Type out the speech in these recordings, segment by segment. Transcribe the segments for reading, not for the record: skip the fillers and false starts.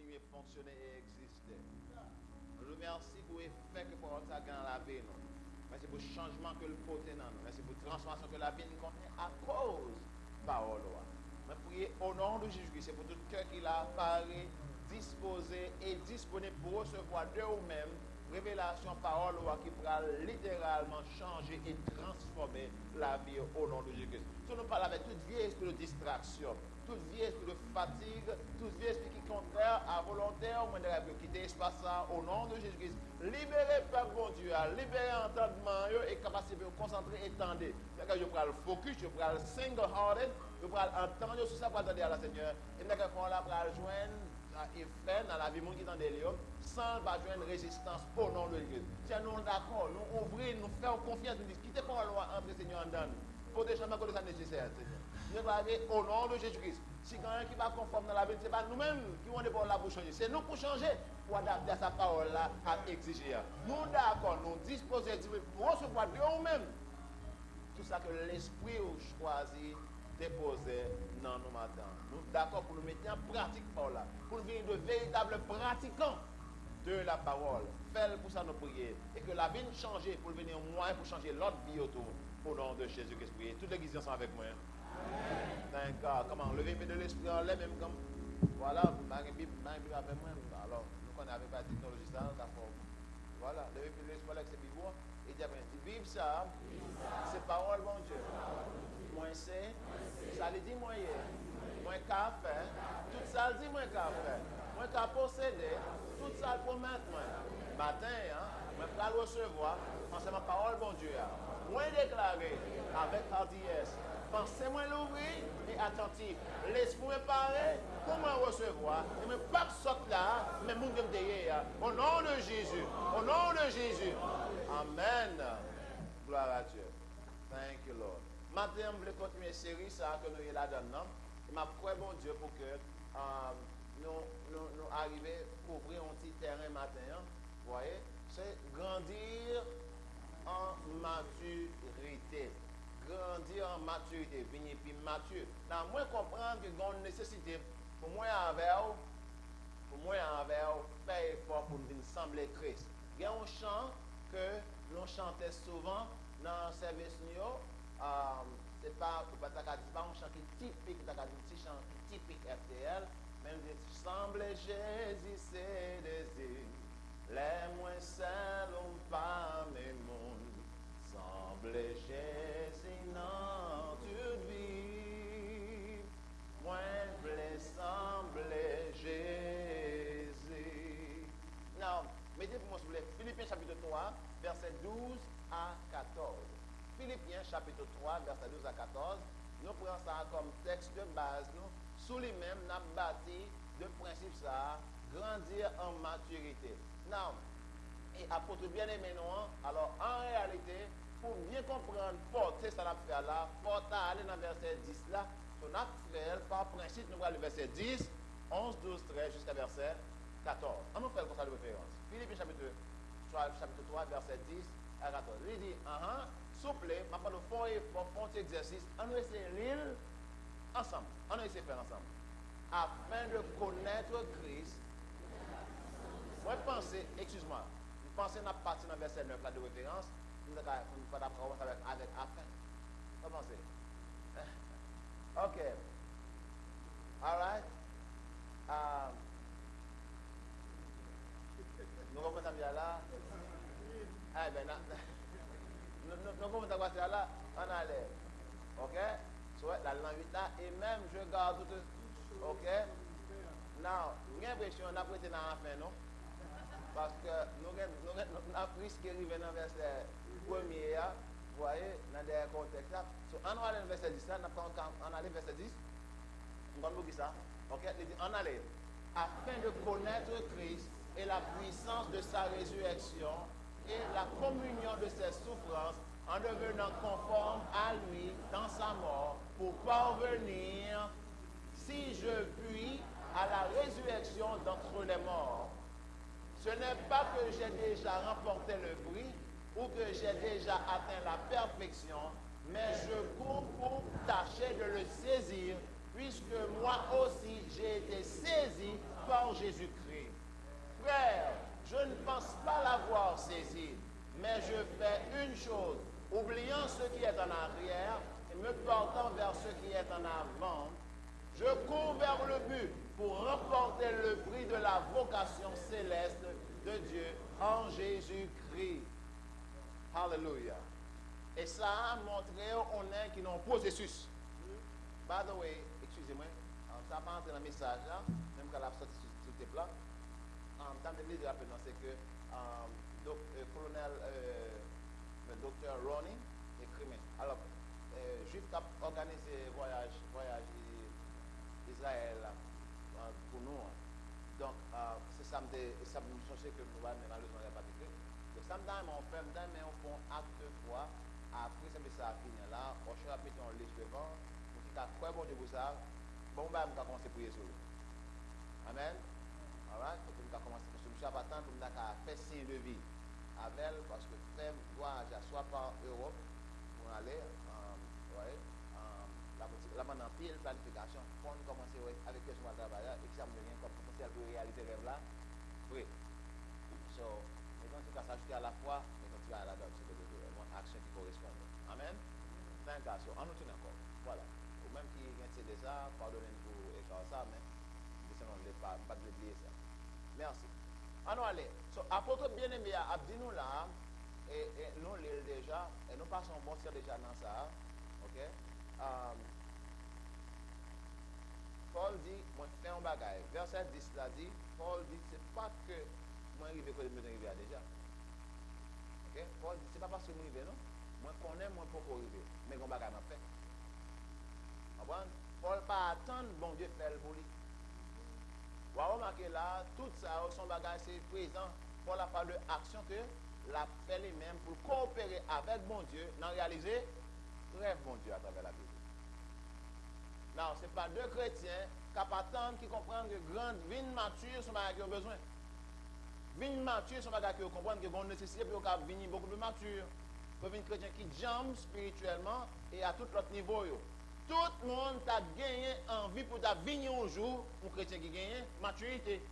continuer à fonctionner et exister. Nous remercions pour l'effet que parole ça a dans la vie. Merci pour le changement que le porte dans nous. Merci pour la transformation que la vie nous connaît à cause de la parole. Je prie au nom de Jésus-Christ, c'est pour tout cœur qui l'a parlé, disposé et disponible pour recevoir de vous-même révélation parole qui pourra littéralement changer et transformer la vie au nom de Jésus-Christ. Si nous parlons avec toute vieille esprit de distraction, toute vieille esprit de fatigue, toute vieille esprit qui est contraire à volontaire, au moins de quitter l'espace au nom de Jésus-Christ. Libérez, Père bon Dieu, libérez entendement et capacité de concentrer et tendre. Je prends le focus, je prends le single-hearted, je prends entendre sur ça pour attendre à la Seigneur. Et nous allons joindre effet dans la vie qui est dans des lieux sans joindre résistance au nom de Jésus. Si nous d'accord, nous ouvrons, nous faisons confiance, nous disons, quittez pas la loi entre le Seigneur en dedans. Pour des changements que ça nécessaire, Seigneur. Nous allons au nom de Jésus-Christ. Si quelqu'un qui va conforme dans la vie, ce n'est pas nous-mêmes qui vont pour là pour changer. C'est nous pour changer, pour adapter à sa parole là, à exiger. Nous d'accord, nous disposons pour recevoir de nous-mêmes tout ça que l'esprit a choisi déposer dans nos matins. Nous d'accord pour nous mettre en pratique par là, pour devenir de véritables pratiquants de la parole. Faites pour ça nous prier et que la vie change pour devenir moyen pour changer l'autre vie autour. Au nom de Jésus-Christ, priez. Toute l'église ensemble avec moi. Thank God. Comment lever de l'esprit en l'air, même comme. Voilà, Marie Bible avec moi. Alors, nous connaissons avec la technologie, ça, d'accord. Voilà, lever de l'esprit avec ses bibles. Et dire, vive ça, c'est parole, bon Dieu. Moi, c'est, ça le dit, moi, moi, qu'à faire, tout ça le dit, moi, qu'à faire. Moi, qu'à posséder, tout ça pour mettre, moi. Matin, moi, qu'à le recevoir, c'est ma parole, bon Dieu. Moi, déclaré avec hardiesse. Pensez-moi l'ouvrir et attentif. Laisse-moi parler pour me recevoir. Et me pas sortir là, mais mon Dieu me au nom de Jésus. Au nom de Jésus. Amen. Gloire à Dieu. Thank you, Lord. Maintenant, je voulais continuer une série ça, que nous y là-dedans. Je m'appelle bon Dieu pour que nous arrivions à couvrir un petit terrain matin. Vous voyez? C'est grandir en maturité. Grandir en maturité, venir plus mature. Dans moi comprendre que j'ai une nécessité pour moi envers faire effort pour nous sembler Christ. Il y a un chant que l'on chantait souvent dans le service c'est pas un chant qui est typique, c'est un petit chant typique FTL, mais il semble Jésus c'est désir, les moins seuls pas mes mondes, semble Jésus non toute vie, moi voulais sembler Jésus. Now, mettez pour moi s'il vous plaît, Philippiens chapitre 3, verset 12 à 14. Philippiens chapitre 3, verset 12 à 14. Nous prenons ça comme texte de base. Nous, sous lui-même, nous avons bâti de principe ça, grandir en maturité. Now, et apôtre bien-aimé, alors en réalité, pour bien comprendre, porter ça l'a fait là, porter aller dans le verset 10 là, on a fait par principe, nous allons le verset 10, 11, 12, 13 jusqu'à verset 14. On nous fait comme ça de référence. Philippiens chapitre 3, verset 10 à 14. Il dit, souple, ma pas de fort effort, fort exercice, on va essayer de lire ensemble. On va essayer de faire ensemble. Afin de connaître Christ, moi pensez, excuse-moi, vous pensez dans la partie dans le verset 9 là de référence, nous allons faire la parole avec afin. Vous pensez? Ok. All right. Nous commençons bien là. Eh bien, nous commençons à passer là, on allait. Ok? Soit la langue et même je garde tout. Ok? Now, j'ai l'impression qu'on a prêté dans la fin, non? Parce que nous avons pris ce qui arrive dans le verset premier, vous voyez, dans des contextes. So, on va aller dans le verset 10, là, on allait verset 10. On va dire ça. Ok? On allait. Afin de connaître Christ et la puissance de sa résurrection et la communion de ses souffrances en devenant conforme à lui dans sa mort pour parvenir, si je puis, à la résurrection d'entre les morts. Ce n'est pas que j'ai déjà remporté le prix ou que j'ai déjà atteint la perfection, mais je cours pour tâcher de le saisir, puisque moi aussi j'ai été saisi par Jésus. Jésus-Christ. Frère, je ne pense pas l'avoir saisi, mais je fais une chose, oubliant ce qui est en arrière et me portant vers ce qui est en avant, je cours vers le but pour remporter le prix de la vocation céleste de Dieu en Jésus-Christ. Hallelujah. Et ça a montré on est qui n'ont processus. By the way, excusez-moi, ça pas entrer dans le message là, même quand la sorti sur tes plans. Dans le livre, c'est que colonel, le docteur Ronnie écrit. Alors, Juif a organisé voyage Israël pour nous. Donc, c'est ça me chercher que nous allons malheureusement pas particulier. Donc, ça me donne mon frère, mais on fait acte de foi. Après, ça a fini là. On cherche à mettre un livre devant. Pour qu'il y ait quoi bon de vous ça. Bon, bah, on va commencer à prier sur lui. Amen. Alright. Donc, on va commencer. Parce que je suis pas tant pour faire signe de vie. Avec, parce que frère voyage soit par Europe pour aller. Là, maintenant, pile planification. Quand on commence avec ce qu'on va travailler, examiner rien comme si elle peut réaliser le rêve là. Oui. So, mais quand tu vas s'ajouter à la foi, mais quand tu vas à la date, c'est une action qui correspond. Amen. L'intention. En nous tenant encore. Voilà. Ou même qui vient déjà, pardonnez-nous pour écrire ça, mais laissez-nous pas oublier ça. Merci. Alors, allez. So, apôtre bien-aimé, abdis-nous là, et nous l'île déjà, et nous passons bon tir déjà dans ça. Ok? Paul dit, moi fais un bagage. Verset 10 là dit, Paul dit, c'est pas que moi arrive que je me arrive déjà. Ok? Paul dit, c'est pas parce que je arrive, non? Moi connais, moi pour arriver. Mais mon bagage m'a fait. Paul pas attendre, bon Dieu fait le pour lui. Vous avez remarqué là, tout ça, son bagage c'est présent. Paul a parlé d'action que l'a fait lui-même pour coopérer avec bon Dieu, dans réaliser rêve bon Dieu à travers la Bible. Non, ce n'est pas deux chrétiens qui attendent, qui comprennent que grande vie mature sont bagage qui ont besoin. Vie mature sont bagage qui ont comprendre que vont nécessiter pour venir beaucoup plus mature. Pour venir chrétien qui jambe spirituellement et à tout autre niveau. Tout le monde a gagné envie pour ta venir un jour, un chrétien qui gagne maturité.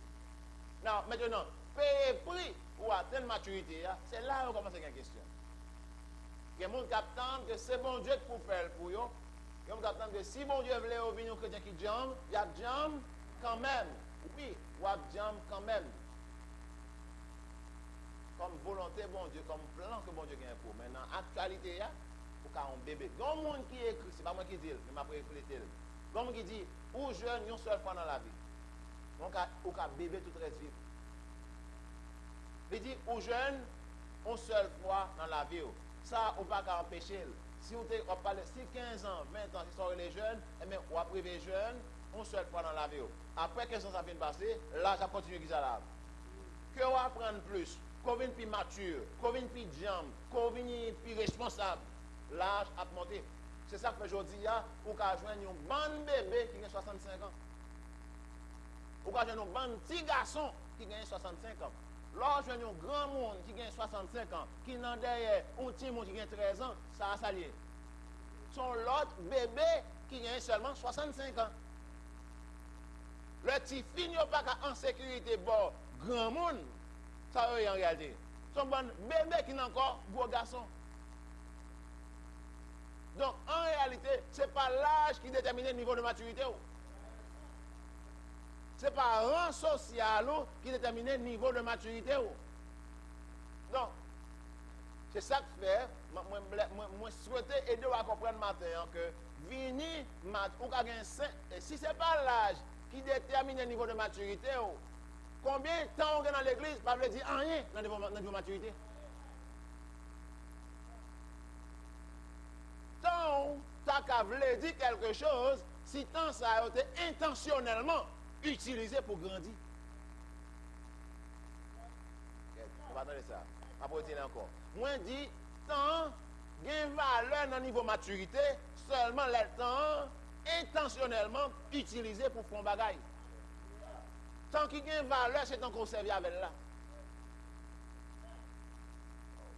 Non, maintenant, payer prix pour atteindre maturité, c'est là où on commence à une question. Il y a des gens qui attendent que c'est bon Dieu pour faire pour eux. Il y a des gens qui attendent que si bon Dieu voulait venir un chrétien qui jambe, il y a jambe quand même. Oui, il y a jambe quand même. Comme volonté bon Dieu, comme plan que bon Dieu gagne pour. Maintenant, actualité, pour qu'un bébé. Il y a un monde qui écrit, ce n'est pas moi qui dis, mais ma préférée. Il y a un monde qui dit, ou jeune, une seule fois dans la vie. Donc, ou qu'un bébé tout reste vivre. Il dit, ou jeune, une seule fois dans la vie. Ça, on ne peut pas empêcher. Si vous parlez si 15 ans, 20 ans, si vous les jeunes, eh bien, on va priver jeune, une seule fois dans la vie. Après 15 ans, ça vient de passer, là, ça continue qui ça là. Que on va prendre plus, qu'on vienne plus mature, qu'on vienne plus jambe, qu'on vienne plus responsable. L'âge a monté. C'est ça que aujourd'hui, ou qu'à joindre un bon bébé qui a 65 ans. Ou qu'à joindre un bon petit garçon qui a 65 ans. Lorsque un grand monde qui a 65 ans, qui n'a derrière un petit monde qui a 13 ans, ça a salié. Son l'autre bébé qui a seulement 65 ans. Le petit fille n'est pas en sécurité, bon, grand monde, ça est en réalité. Son bon bébé qui n'a encore gros garçon. Donc, en réalité, ce n'est pas l'âge qui détermine le niveau de maturité. Ce n'est pas le rang social qui détermine le niveau de maturité. Donc, c'est ça que fait, moi souhaite aider à comprendre maintenant que venir, si ce n'est pas l'âge qui détermine le niveau de maturité, combien de temps on est dans l'église, ça veut dire rien dans le niveau de maturité. Tant qu'à voulu dire quelque chose, si tant ça a été intentionnellement utilisé pour grandir. On va attendre ça. Après, dire encore. Moi, dis, tant gain valeur dans le niveau de maturité, seulement le temps intentionnellement utilisé pour faire un bagage. Tant qu'il gain valeur, c'est tant qu'on servi avec là.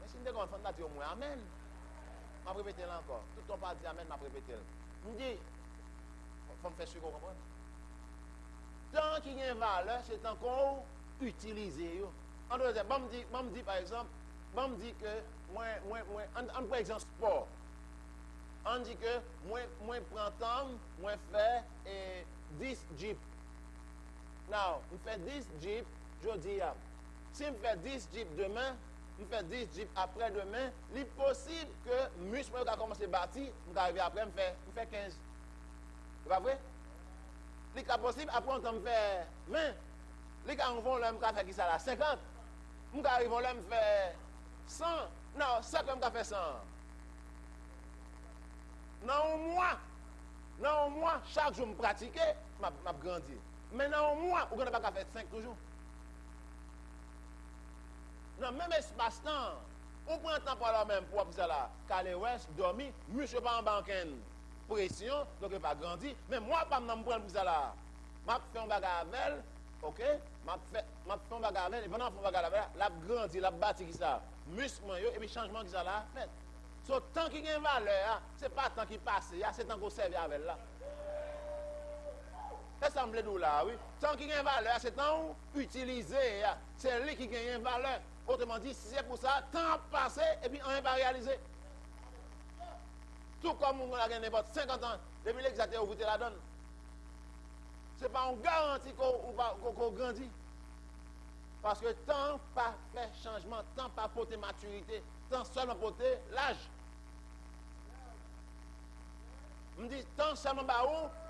Mais si nous avons un enfant, on amen. Je vais répéter là encore. Tout le temps pas dit amen, je vais répéter. Je me dis, il faut me faire ce qu'on comprend. Tant tant qu'il y a une valeur, c'est encore utilisé. En d'autres termes, je me dis par exemple, je me dis que, on prend exemple sport. On dit que, moi prends temps, moi fais 10 jeeps. Now, je fais 10 jeeps, je dis, si je fais 10 jeeps demain, je fais 10 jeeps après-demain, il est possible que muscle va commencer à bâtir, je arrive après, je fais 15. C'est pas vrai? Il est possible, après on me fait 20. Les gars, on va faire qui ça là? 50. Je arrive là, je fais 100. Non, ça comme je fais 100. Non, moi, chaque jour, je pratique, je grandis. Mais non, moi, on ne peut pas faire 5 toujours. Non, même espace-temps, on prend le temps pour la même pour ça là. Car les restes dormi, monsieur pas en banque pression, donc il pas grandi. Mais moi, pas me prendre pour ça là. Je fais un bagage avec, ok? Je fais un bagage avec, et pendant que je fais un bagage avec, la grandi, la bâti qui ça. Muscle, et puis changement qui ça là, fait. So, tant qu'il y a une valeur, ce n'est pas tant qu'il passe, c'est tant qu'on serve avec là. Ça semble nous là, oui. Tant qu'il y a une valeur, c'est tant utiliser. C'est lui qui gagne une valeur. Autrement dit, si c'est pour ça, temps passé et puis on n'est pas réalisé. Tout comme on a gagné 50 ans, depuis l'exacteur, vous la donne. Ce n'est pas une garantie qu'on grandit. Parce que tant pas fait changement, tant pas porter maturité, tant seulement porter l'âge. Je me dis, tant seulement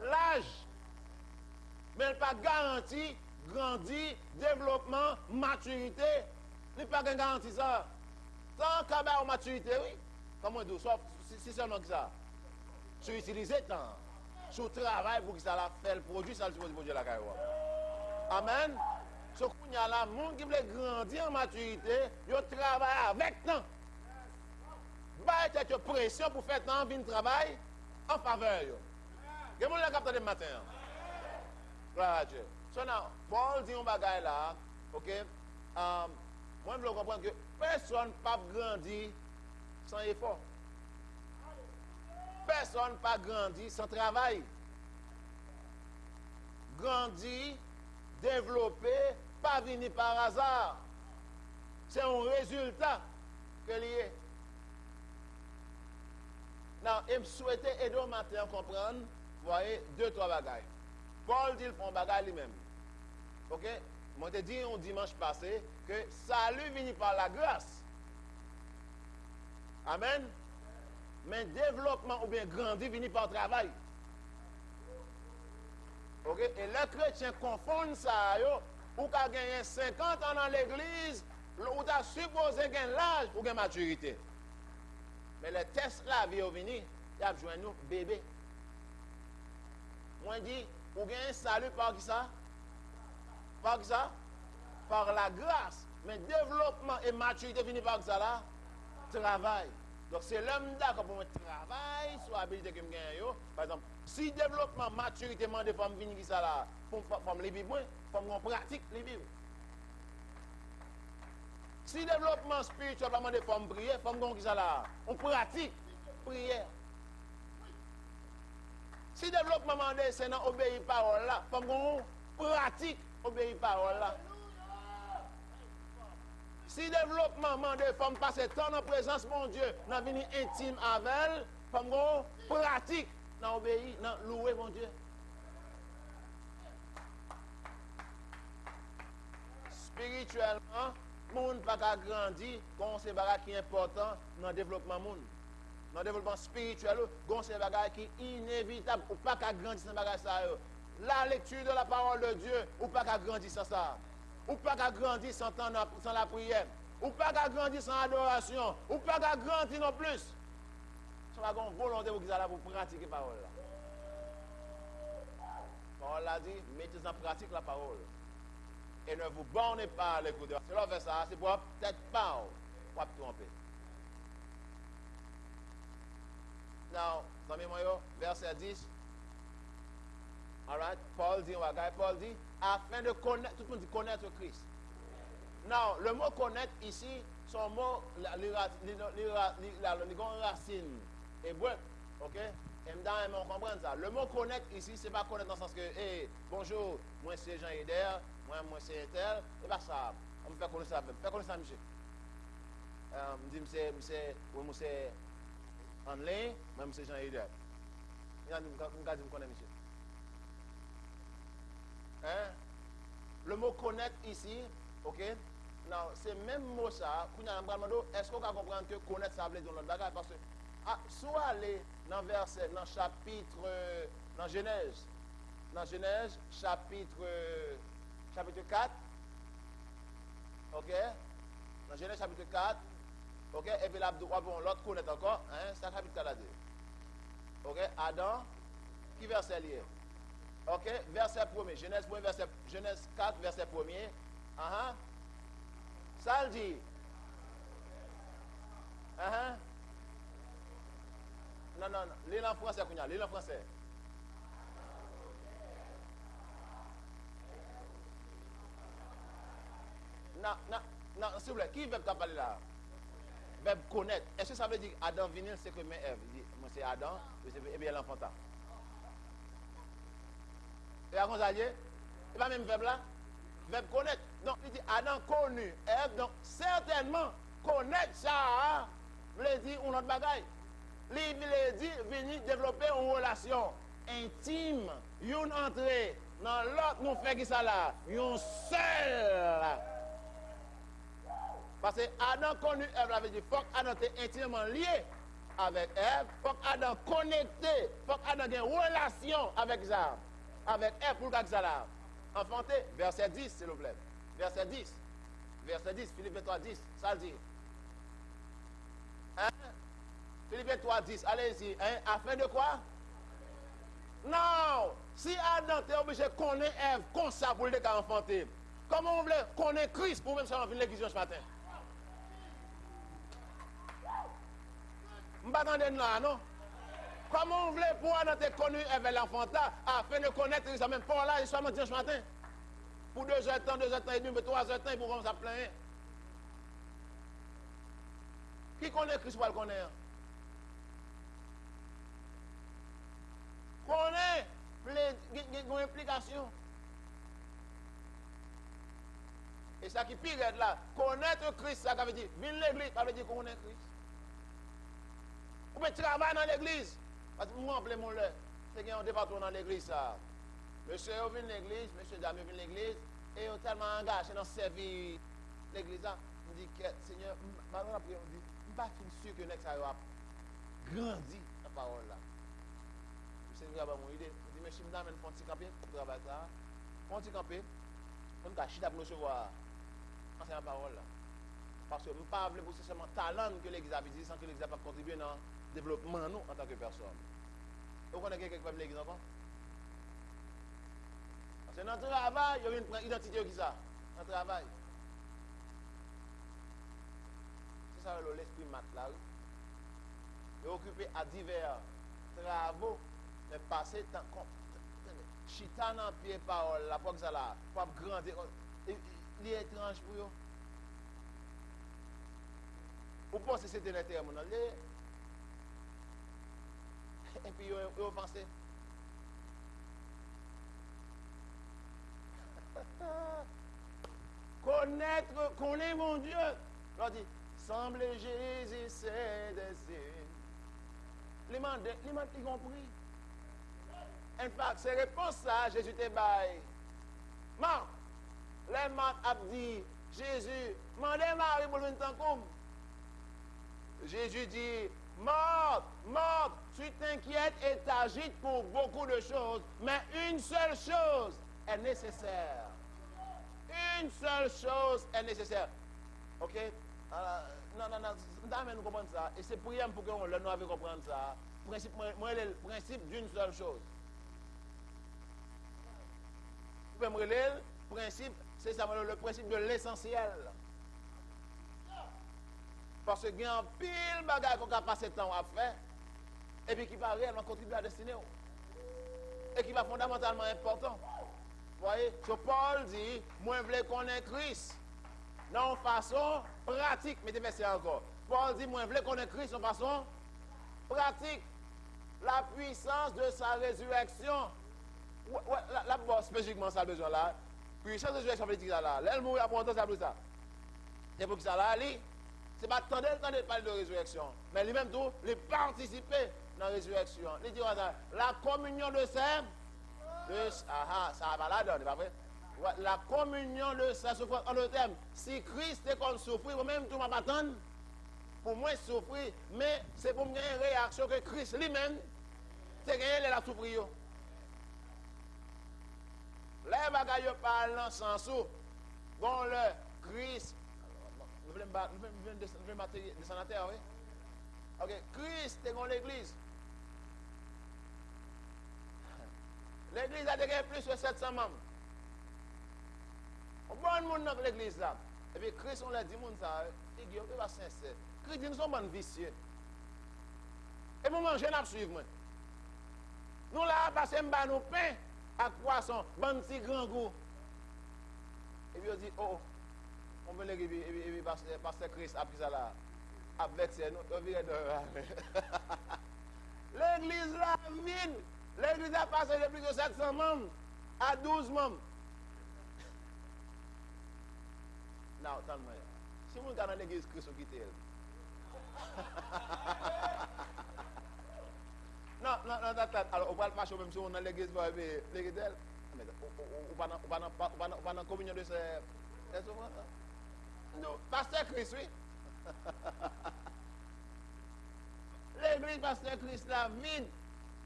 l'âge. Mais il n'est pas garanti, grandi, développement, maturité. Il n'est pas garanti ça. Tant qu'il y a maturité, oui. Comment dire, sauf si seulement que ça. Tu utilises le temps. Tu travailles pour que ça fait le produit, ça le produit la carrière. Amen. Ce qu'il y a là, les gens qui veulent grandir en maturité, ils travaillent avec le temps. Bah, il y a pression pour faire temps, venir travail en faveur. Il y a des gens qui captent le matin. Gloire à Dieu. So now, Paul dit un bagage là, ok? Moi, je veux comprendre que personne ne peut grandir sans effort. Personne ne peut grandir sans travail. Grandir, développer, pas venir par hasard. C'est un résultat que lié. Now, je souhaitais aider au matin à comprendre, vous voyez, 2-3 bagages. Paul dit le fond bagage lui-même. Ok? Moi, je dit un dimanche passé que salut vient par la grâce. Amen. Mais développement ou bien grandir vient par le travail. Ok? Et les chrétiens confondent ça, ou qu'à gagner 50 ans dans l'église, ou t'as supposé gagner l'âge ou gagner maturité. Mais les tests là, viennent venir, ils ont besoin de nous, bébé. Moi, je dis, ou gagner salut par qui ça? Par qui ça? Par la grâce. Mais développement et maturité finit par ça là? Travail. Donc c'est l'homme d'accord pour moi travail sur l'habilité que je gagne. Par exemple, si développement, maturité, demande pour me venir ça là, pour me les vivre, pour me pratique les vivre. Si développement spirituel, pour me prier, pour me faire ça là, on pratique prière. Si développement c'est dans obéir parole là, pour me pratique obéir parole là. Si développement demande pour me passer temps en présence de mon Dieu, dans venir intime avec elle, pour me pratique dans obéir, dans louer mon Dieu. Spirituellement, le monde n'a pas grandi, c'est un bagage qui est important dans le développement monde. Dans le développement spirituel, c'est un bagage qui est inévitable. Ou pas qu'à grandir sans bagage ça. La lecture de la parole de Dieu, ou pas qu'à grandir sans ça. Ou pas qu'à grandir sans la prière. Ou pas qu'à grandir sans adoration. Ou pas qu'à grandir non plus. Ça va avoir une volonté pour pratiquer la parole. La parole a dit, mettez en pratique la parole. Et ne vous bornez pas à l'écouter. Si l'on fait ça, c'est pour peut-être pas pour tromper. Now, dans mes moyens, verset 10. Alright, Paul dit, afin de connaître, tout le monde dit connaître Christ. Now, le mot connaître ici, son mot, les racines hébreu, ok? On comprend ça. Le mot connaître ici, c'est pas connaître dans le sens que, hey, bonjour, moi c'est Jean Eder, moi c'est tel, et pas ça. On me fait connaître ça, fait connaître ça, monsieur. Me dit, moi c'est en ligne, moi c'est Jean Eder. Il y a me connaît, monsieur. Hein? Le mot connaître ici, ok? Non, c'est même mot ça. Est-ce qu'on va comprendre que connaître ça veut dire dans l'autre bagage? Parce que, soit aller dans verset, dans chapitre, dans Genèse, chapitre 4, ok? Dans Genèse chapitre 4, ok? Et puis là, bon, l'autre connaît encore, hein? C'est un chapitre 4 là dedans. Ok? Adam, qui verset lié? Ok? Verset 1er, Genèse 4, verset 1er. Ça le dit. Non. L'île en français, l'île en français. Non, s'il vous plaît, qui veut parler là? Verbe connaître. Est-ce que ça veut dire Adam vinil, c'est que mais Ève? Moi c'est Adam, et bien l'enfantin. Et à quoi ça dit? Et pas même verbe là? Verbe connaître. Donc, il dit Adam connu Ève, donc certainement connaître ça, veut dire une autre bagaille. Il veut dire venir développer une relation intime, une entrée dans l'autre, nous fait qui ça là? Une seule. Parce que Adam connu Ève, ça veut dire faut qu'Adam était intimement lié avec Ève, faut qu'Adam connecté, faut qu'Adam ait une relation avec ça, avec Ève pour que ça là. Enfanté, verset 10, s'il vous plaît. Verset 10, Philippiens 3, 10, ça le dit. Hein? Philippiens 3, 10, allez-y. Hein? Afin de quoi? Non! Si Adam était obligé de connaître Ève comme ça pour le cas enfanté, comment on voulait connaître Christ pour même ça en fin de l'église ce matin? Je ne m'attendais pas, non? Comment on voulait pour Adam être connu Ève l'enfantat afin de connaître Christ? Même pas là, il soit dimanche matin. Pour 2 heures de temps, 2 heures de temps et demi, 3 heures de temps, pour commencer à plaindre. Qui connaît Christ pour le connaître? Connaît les implications. Et ça qui est pire là, connaître Christ, ça veut dire, venir l'église, ça veut dire connaître Christ. Ou bien travailler dans l'église. Parce que moi, en mon lait, c'est qu'il y a un département dans l'église, ça. Monsieur vient de l'église, monsieur Dame vient de l'église, et ils sont tellement engagés dans servir l'église. Je dis que, Seigneur, maintenant après, on dit, je ne suis pas sûr que ça a grandi la parole là. Le Seigneur a mon idée. Je dis, monsieur, je m'amène un petit campé pour travailler ça. Un petit campé, on va chita pour recevoir la parole là. Parce que je ne veux pas pour seulement talent que l'église a dit, sans que l'église n'a pas contribué dans le développement nous en tant que personne. Vous connaissez quelqu'un comme l'église encore? Parce que dans le travail, il y a une identité qui ça. Dans le travail. C'est ça l'esprit mat là. Il est occupé à divers travaux, mais passer tant chita dans pied parole, la pour que ça là, pour grandir. Il est étrange pour eux. Vous pensez que c'était l'intérêt mon allé? Et puis vous pensez. Connaître mon Dieu. On dit, semble Jésus, c'est des signes. Les mandats, ils compris. En fait, c'est réponse ça, Jésus te baille. Marc, les Marc a dit, Jésus, mandez Marie pour venir comme. Jésus dit, Marc, tu t'inquiètes et t'agites pour beaucoup de choses, mais une seule chose est nécessaire. Une seule chose est nécessaire. Ok? Non, nous comprenons ça. Et c'est pour qu'on le nous avait comprendre ça. Le principe d'une seule chose. Le principe, c'est ça, le principe de l'essentiel. Parce qu'il y a un pile de bagages qu'on a passé temps à faire, et puis qui va réellement contribuer à la destinée. Et qui va fondamentalement important. Vous voyez, ce Paul dit, moi je veux connaître Christ. Non, façon pratique, mettez verset encore. Paul dit, moi je veux connaître Christ de façon pratique. la puissance de sa résurrection. Là, spécifiquement, ça a besoin là. Puissance de résurrection, veut dire là. Là, elle mourit après longtemps, ça veut ça. C'est pour que ça là, c'est pas tant de parler de résurrection, mais lui-même tout, il participer dans la résurrection. Il dit la communion de saints, ça va là dedans, pas vrai? La communion de saints, en d'autres termes, si Christ est comme souffrir, moi-même tout m'attendre pour moi souffrir, mais c'est pour moi une réaction que Christ lui-même, c'est qu'il a souffrir. Les bagailles parlent dans le sens où, bon, le Christ, nous voulons descendre à terre, oui? Ok, Christ est dans l'église. L'église a déjà plus de 700 membres. On bon monde dans l'église là. Et puis Christ, on l'a dit, monde ça, il dit, on va sincère. Christ dit, nous sommes bons vicieux. Et nous mangeons, nous suivons. Nous là, parce que nous pain à poisson, bon petit grand goût. Et puis on dit, oh, on veut l'église, et puis pasteur Christ a pris ça là. Avec ça, nous virons de l'église là, vide. L'église a passé de plus de 700 membres à 12 membres. Non, attends-moi. Si vous êtes dans l'église, Christ vous quitte. Non, alors on va le marcher même si on est dans l'église, vous avez l'église d'elle. On va dans la communion de ces. Non, pasteur Christ, oui. L'église pasteur Christ là, vide.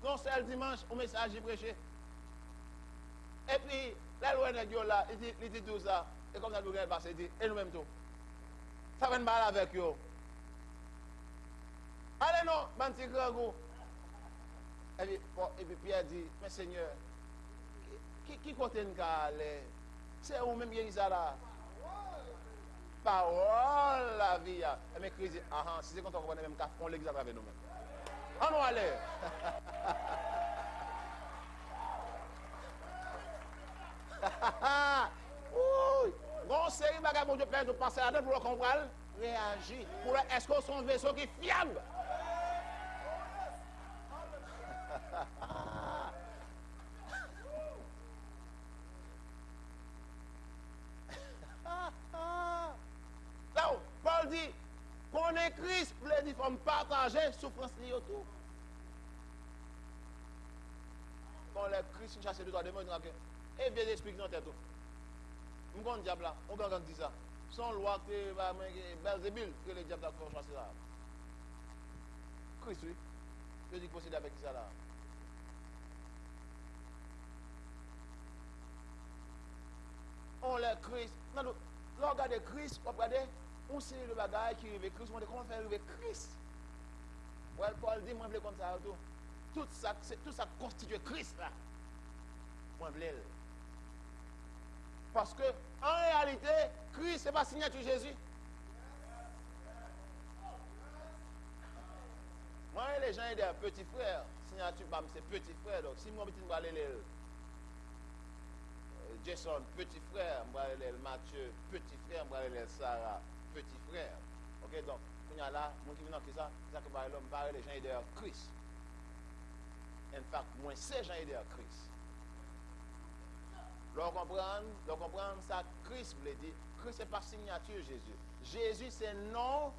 Non, c'est le dimanche, au message est prêché. Et puis, la loi de Dieu là, il dit tout ça. Et comme ça, nous regardons passer, il dit, et nous-mêmes tout. Ça va nous parler avec eux. Allez, non, mon petit grand goût. Et puis Pierre dit, mais Seigneur, qui côté nous aller? C'est vous-même qui est là. Parole la vie. Et mais Christ dit, si c'est quand on connaît même qu'à fond l'église avec nous-mêmes. On va aller. Bon, série de bagages pour Dieu Père, de passer là-dedans pour le comprendre, réagir. Pour est-ce qu'on son vaisseau qui est fiable? Donc, Paul dit, qu'on est Christ, il dit, il faut partager souffrance liée autour. Quand le Christ chasse de toi, demande et bien explique dans tête. Nous connaissons le diable là, on peut dire ça. Sans loi que Belzébul, que le diable a fait chasser là. Christ, oui. Je dis posséder avec ça là. On le Christ. Non, regardez Christ, regardez, on sait le bagage qui arrive Christ, on dit comment faire arriver Christ. Ouais, Paul dit, moi je veux comme ça tout. Tout ça constitue Christ là. Moi je veux. Parce que, en réalité, Christ, ce n'est pas signature Jésus. Moi, les gens, ils disent petit frère. Signature, c'est petit frère. Donc, si moi, je vais aller Jason, petit frère, je vais aller Mathieu, petit frère, je vais aller Sarah, petit frère. Ok, donc, il y a là, moi qui viens dans ça, c'est ça que je vais aller les gens, ils disent Christ. En fait, moi, ces gens, ils disent Christ. L'on comprend ça, Christ voulait dire, Christ c'est pas signature Jésus. Jésus c'est non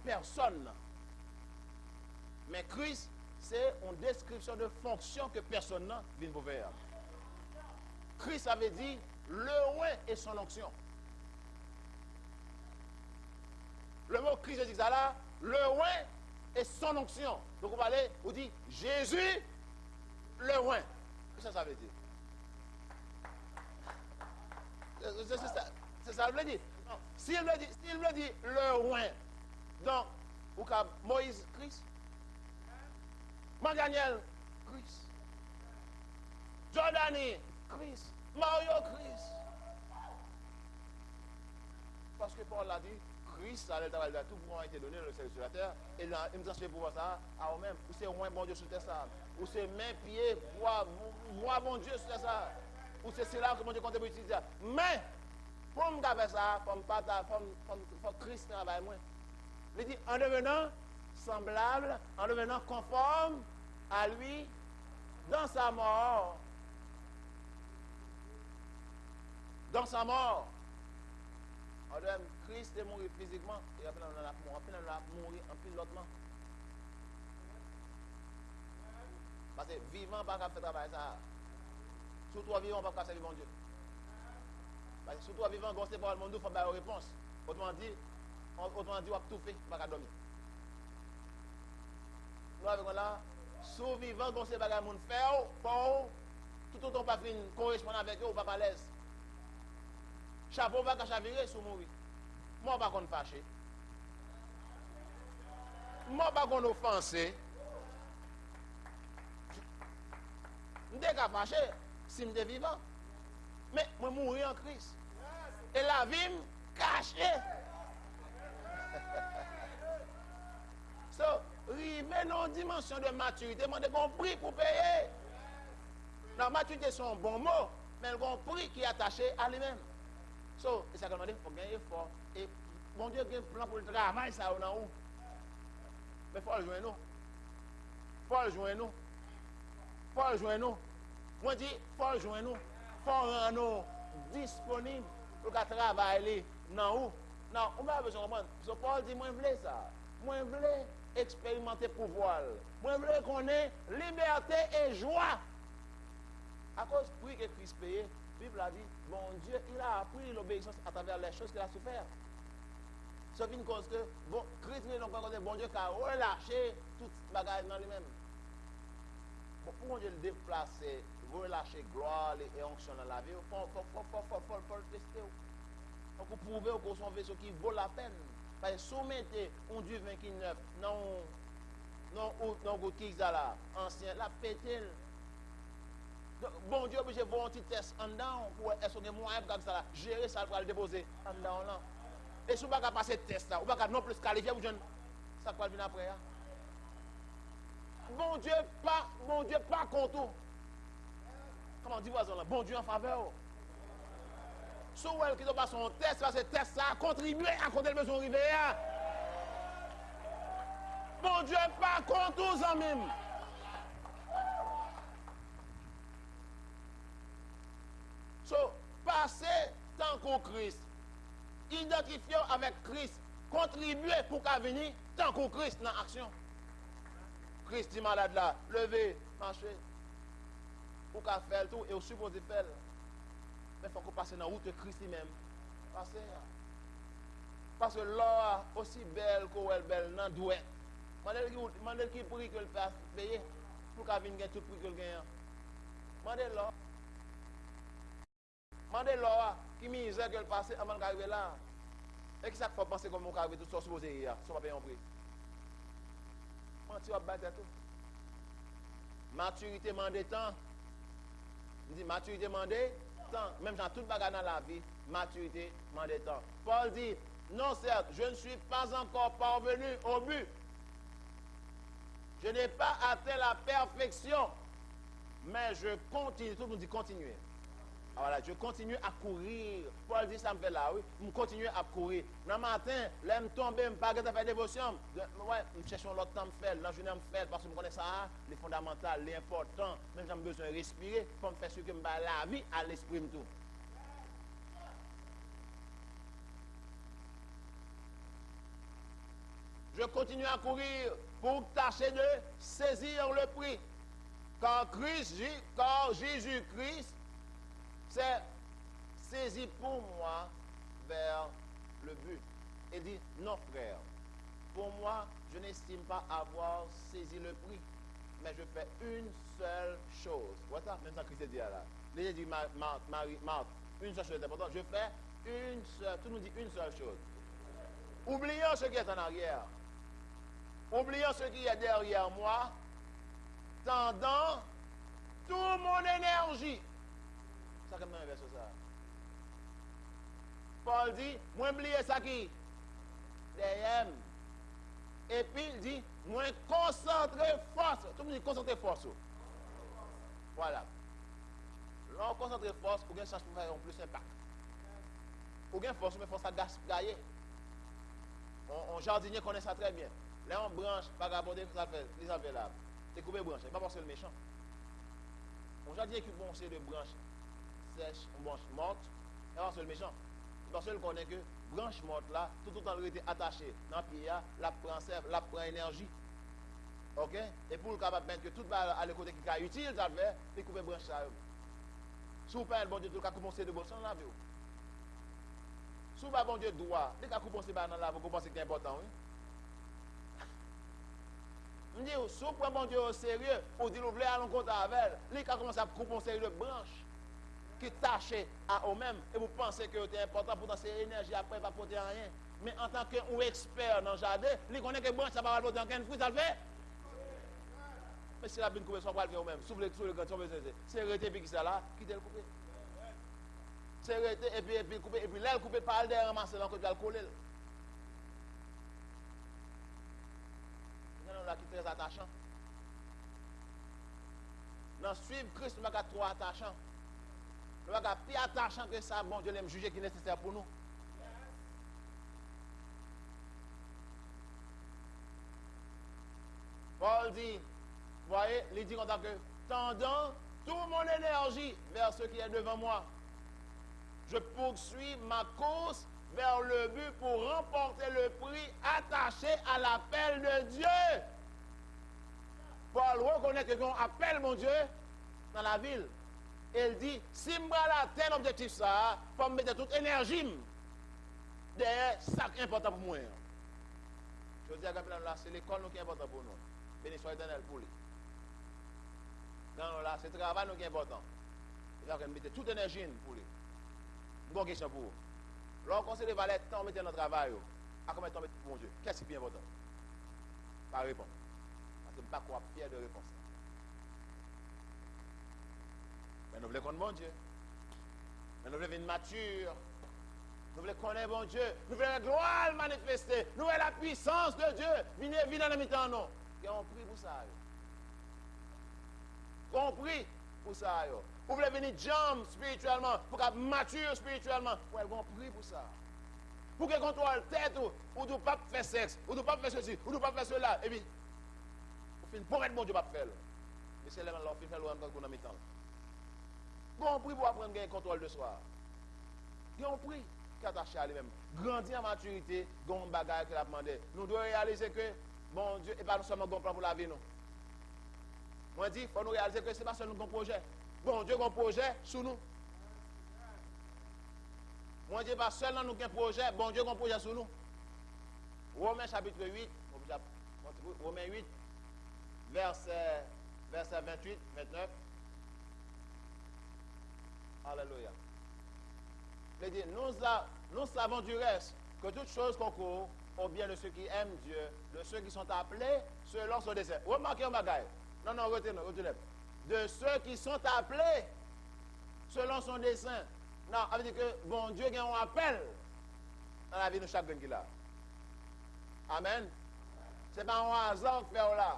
personne. Mais Christ c'est une description de fonction que personne n'a vient pour faire. Christ avait dit le roi et son onction. Le mot Christ dit ça là, le roi et son onction. Donc on va aller, on dit Jésus le roi. Qu'est-ce que ça veut dire? C'est ça, il veut dire. S'il veut dire le roi, donc, ou comme Moïse, Christ, Daniel, Christ, Jordani, Christ, Mario, Christ. Parce que Paul l'a dit, Christ, ça, le travail de tout pouvoir a été donné le ciel sur la terre, et il me transmet pour ça à eux-mêmes. Ou c'est roi, bon Dieu sur terre, ça. Ou c'est main, pied, voix, bon Dieu sur terre, ça. Ou c'est là que mon Dieu compte pour utiliser. Mais, pour me faire ça, pour Christ travaille moins. Il dit, en devenant semblable, en devenant conforme à lui dans sa mort. Dans sa mort. Christ est mort physiquement et après on a mourir en pile l'autre. Parce que vivant, pas faire travail ça. Sous toi vivant, pas servir mon Dieu. Parce que sous toi vivant, quand c'est pas le monde, il faut avoir une réponse. Autrement dit, on va tout faire, pas dormir. Nous avons là, sous vivant, quand c'est pas le monde faire, tout autant pas fin correspondre avec eux, ou pas à l'aise. Chapeau va chavirer sous mourir. Moi, pas qu'on fâché. Moi, pas qu'on offensé. Je ne suis pas fâché si je suis vivant. Mais je mourir en Christ. Et la vie me cachée. So, rive dans une dimension de maturité, je ai compris pour payer. La maturité, c'est un bon mot, mais il y a un prix qui est attaché à lui-même. So, et ça veut dire qu'il faut gagner fort. Et bon Dieu, il y a un plan pour le travail, ça, on a où? Mais il faut le joindre nous. Il faut le joindre nous. Il faut le joindre nous. Moi, je dis, il faut le joindre nous. Il faut rendre nous disponibles pour travailler. Non, où? Non, on n'a pas besoin de comprendre. So, Paul dit, moi, je veux ça. Moi, je veux expérimenter pouvoir. Moi, je veux qu'on ait liberté et joie. À cause du prix que Christ payé, la Bible a dit, bon Dieu, il a appris l'obéissance à travers les choses qu'il a souffert. Sauf une cause que, bon, Christ n'est pas encore bon Dieu qui a relâché toute bagaille dans lui-même. Bon, pour Dieu le déplacer, relâcher gloire et onction dans la vie, il faut le tester. Il faut prouver que son vaisseau qui vaut la peine. Parce que soumettez un Dieu 29, non, qui là, ancien, la pété. Bon Dieu, obligé de voir un petit test en dedans pour est-ce qu'on est moyen pour ça, gérer ça pour le déposer en dedans là. Et si vous ne pouvez pas passer le test là, vous ne pouvez pas non plus qualifier, vous ça va venir après. Bon Dieu, pas contre tout. Comment on dit voisin là? Bon Dieu en faveur. Si vous voulez qu'ils ont passé un test, parce que le test ça a contribué à contre le besoin arrivé. Bon Dieu, pas contre tout en même. So, passer tant qu'au Christ, identifier avec Christ, contribuer pour qu'à venir tant qu'au Christ dans l'action. Christ dit malade là, levez, marchez. Pour qu'à faire tout et au supposé faire. Mais il faut qu'on passe dans la route de Christ lui-même. Passez. Parce que l'or aussi belle qu'elle est belle, non douette. Mandez qui prix que le fait payer pour qu'à venir tout prix que le gagne. Mandez l'or. Mandez l'or qui misère que le passé avant d'arriver là. Et qui ça fait penser comme on arrive tout ça supposé hier, ça va payer un prix. Menti va battre tout. Maturité mandé temps. Il dit maturité mandé temps. Même dans toute bagarre dans la vie, maturité mandé temps. Paul dit, non certes, je ne suis pas encore parvenu au but. Je n'ai pas atteint la perfection. Mais je continue, tout le monde dit continuer. Voilà, je continue à courir. Paul dit, ça me fait là, oui. Je continue à courir. Dans le matin, là, je tombe, je ne pas faire dévotion. Ouais, je cherche l'autre temps de faire. Dans la journée, je fais parce que je connais ça, les fondamentaux, les importants. Même j'ai besoin de respirer pour me faire sûr que je me la vie à l'esprit tout. Je continue à courir pour tâcher de saisir le prix. Car Jésus-Christ c'est saisi pour moi vers le but. Et dit, non frère, pour moi, je n'estime pas avoir saisi le prix, mais je fais une seule chose. Voilà ça, même ça Christ dit là. Il dit, Marthe, une seule chose est importante. Je fais une seule, tout le monde dit une seule chose. Oublions ce qui est en arrière. Oublions ce qui est derrière moi, tendant toute mon énergie. Ça comme dans un verset ça. Paul dit, moi oublier ça qui derrière. Et puis il dit, moi concentrer force. Tout le monde dit concentrer force. Voilà. Là, on concentre force pour gagner chance pour faire un plus impact. Pour gagner force, mais force à gaspiller. On jardinier connaît ça très bien. Là, on branche, pas gaboter, ça fait, les là. C'est couper branche. C'est pas parce que le méchant. On jardin qui bon c'est de branches sèches, une branche morte, et parce que le méchant. Parce que connaît que branche morte là, tout le temps elle était attachée dans le pied, la prend sève, la prend énergie. OK? Et pour le capable mettre que tout va à le côté qui est utile, ça fait, puis couper branche ça. Si vous prenez bon Dieu, tout cas commencer de bon sang la vie. Si vous pas bon Dieu droit, dès que vous commencez dans la vie, vous pensez que c'est important, oui? Je dis, si vous prenez bon Dieu au sérieux, pour dire, vous voulez aller en compte avec elle, les cas commencent à couper en série de branches qui tâchent à eux-mêmes, et vous pensez que c'est important, pourtant c'est énergie après, pas porter rien. Mais en tant qu'expert dans le jardin, ils connaissent que branche, ça va pas porter aucun fruit, ça le fait? Mais si la bine coupe, ça va le faire eux-mêmes. Sous le grand, c'est arrêté, puis qui ça là, quittez le couper. C'est arrêté, et puis couper, et puis là, le couper par le derrière, ramasser l'encre, puis le coller. Là qui est très attachant. Dans suivre Christ, nous sommes trop attachant. Nous sommes plus attachant que ça, bon Dieu l'aime juger qui est nécessaire pour nous. Paul dit, vous voyez, il dit en tant que tendant toute mon énergie vers ce qui est devant moi. Je poursuis ma course vers le but pour remporter le prix attaché à l'appel de Dieu. Paul reconnaît que qu'on appelle mon Dieu dans la ville. Il dit, si je vais atteindre l'objectif, ça, il faut mettre toute énergie derrière ça qui est important pour moi. Je dis à Gabriel, c'est l'école qui est important pour nous. Béni soit éternel pour lui. Non, là, c'est le travail qui est important. Il faut mettre toute énergie pour lui. Une bonne question pour vous. Lorsqu'on se lève à l'aide, on met dans le travail. À combien de temps pour mon Dieu? Qu'est-ce qui est important? Pas répondre. Parce que je ne pas quoi fier de réponse. Mais nous voulons connaître bon Dieu. Mais nous voulons venir mature. Nous voulons connaître bon Dieu. Nous voulons la gloire manifester. Nous voulons la puissance de Dieu. Venez dans le mi-temps, non. Et on prie pour ça. On prie pour ça. Vous voulez venir jump spirituellement, pour qu'elle mature spirituellement. Ouais, on prie pour ça. Pour qu'elle contrôle tête ou ne pas faire sexe, ou ne pas faire ceci, ou ne pas faire cela. Et puis, pour mettre bon Dieu, pas faire. Mais c'est là qu'on fait le encore qu'on a mis temps. On prie pour apprendre à contrôle de soi. Et on prie qu'attaché à lui-même. Grandir en maturité, dans le bagage qu'il a demandé. Nous devons réaliser que, bon Dieu, et pas nous seulement bon plan pour la vie, non. Moi, je dis, il faut nous réaliser que ce n'est pas seulement un projet. Bon Dieu a un projet sur nous. Moi, je dis pas seulement nous avons un projet, bon Dieu a un projet sur nous. Romains chapitre 8, Romains 8, verset 28, 29. Alléluia. Il dit, nous savons du reste que toutes choses concourent au bien de ceux qui aiment Dieu, de ceux qui sont appelés selon son dessein. Remarquez un bagage. Non, retenez. De ceux qui sont appelés selon son dessein. Non, ça veut dire que bon Dieu a un appel dans la vie de chacun qui l'a. Amen. Ce n'est pas un hasard qui fait là.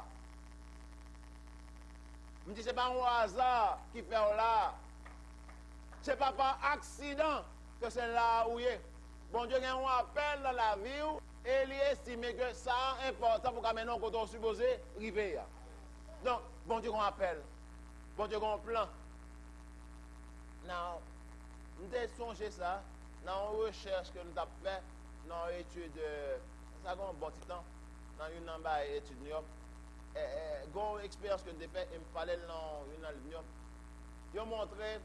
Je dis, ce n'est pas un hasard qui fait là. Ce n'est pas par accident que c'est là où il est. Bon Dieu a un appel dans la vie et il estime que ça est important pour que maintenant qu'on soit supposé arriver. Donc, bon Dieu a un appel. Bon Dieu a un plan. Non, nous avons songé ça dans une recherche que nous avons fait dans une étude, ça a un bon petit temps, dans une étude, une expérience que nous avons fait, et me parlait dans une ils ont montré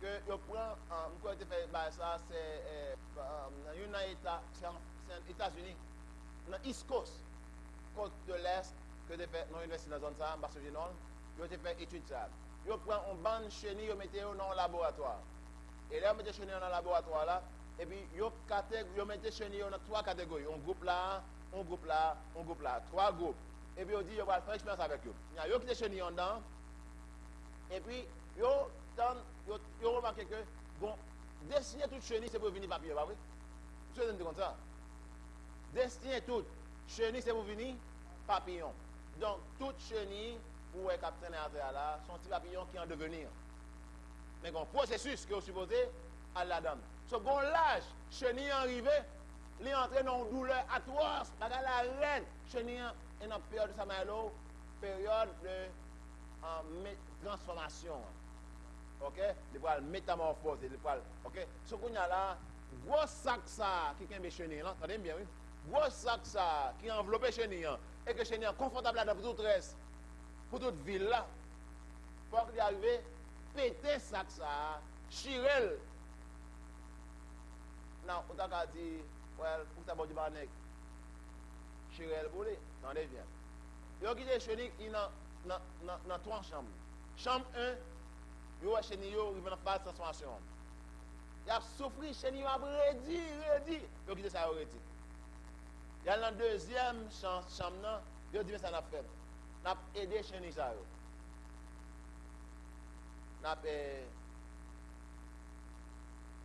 que ils prennent, ça c'est dans les États-Unis, dans l'East Coast, côte de l'Est, que ils ont fait dans l'université de la zone ça, en Barcelone, ils ont fait étude ça. Ils prennent une bande chenille, ils mettent dans le laboratoire. Et là, ils mettent chenille dans le laboratoire là, et puis ils mettent chenille dans 3 catégories. Un groupe là, un groupe là, un groupe là. 3 groupes. Et puis ils disent, ils vont faire expérience avec eux. Il y a qui des chenilles dedans. Et puis, ils ont remarqué que, bon, dessiner toute chenille, c'est pour venir papier, pas vrai? Vous savez comme ça? Dessiner toute chenille, c'est pour venir papillon. Donc, toute chenille, où est capitaine à terre là, sont petits papillons qui en devenir. Mais un processus que vous supposez à la dame. So, bon l'âge, chenille arrivé, il est entré dans une douleur atroce, bagarre la reine, chenille est en période de sa malo, période de transformation. OK? Il va métamorphose, il va OK? Ce qu'on a là, gros sac ça qui est chenille là, attendez bien oui. Gros sac ça qui enveloppe chenille et que chenille confortable là pour tout reste. Pour toute ville là. Pour qu'il arrive péter sac ça, chirel. Non, on t'a dit well, pour ta bonne banek. Chirel boulé, attendez bien. Yo qui des chenilles qui dans trois chambres. Chambre 1, yo chenille yo il va faire transformation. Il a souffert chenille a ready. Yo qui ça ready. Il y a dans deuxième chambre là, yo dit ça n'a fait. N'a aidé chenille ça yo.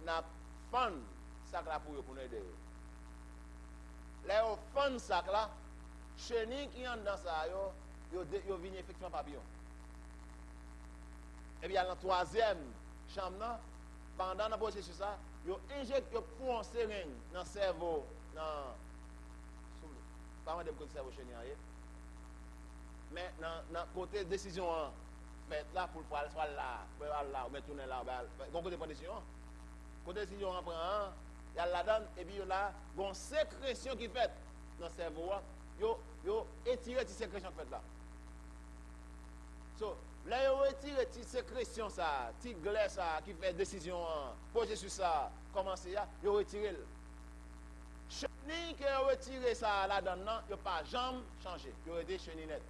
N'a fun sac là pour nous aider. Là au fun sac là, chenille qui en dans ça yo vient effectivement papillon. Et puis, dans la troisième chambre, pendant le processus, ils injectent pour un seringue dans le cerveau, pas mal de cerveau chenille, mais dans le côté décision, fait là pour le soit là, ou mettre tourner là, donc côté de décision. Côté décision, on prend il y a là-dedans, et puis là, il y a une sécrétion qui fait dans le cerveau, ils étirent cette sécrétion qui fait là. So, là, ils retirent cette sécrétion, ça, cette glace qui fait décision, processus, ça, commencer, ils retirent. Chenille qui a retiré ça là-dedans, ils n'ont pas jamais changé. Ils ont été chenille net.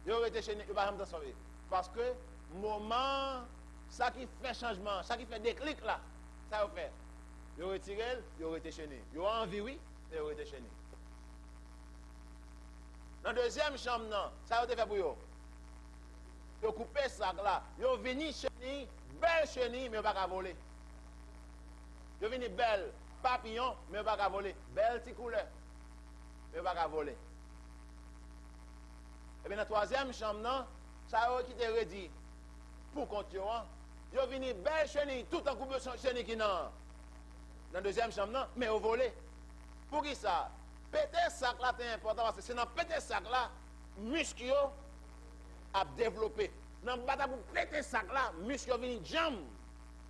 Ils ont été chenille, ils n'ont pas jamais transformé. Parce que, moment, ça qui fait changement, ça qui fait déclic là, ça ils fait. Ils ont retiré, ils ont été chenille. Ils ont envie, oui, mais ils ont été chenille. Dans la deuxième chambre, non, ça a été fait pour eux. Ils ont coupé ça là. Ils ont venu chenille, belle chenille, mais ils n'ont pas qu'à voler. Ils ont venu belle papillon, mais ils n'ont pas qu'à voler. Belle petite couleur, mais ils n'ont pas qu'à voler. Et bien dans la troisième chambre, non, ça a été ready pour continuer. Ils ont venu belle chenille, tout en coupé chenille qui non. Dans la deuxième chambre, non, mais ils ont volé. Pour qui ça? Péter sac là c'est important parce que c'est dans péter sac là, muscle a développé. Dans bataille pour péter sac là, muscle vient jam.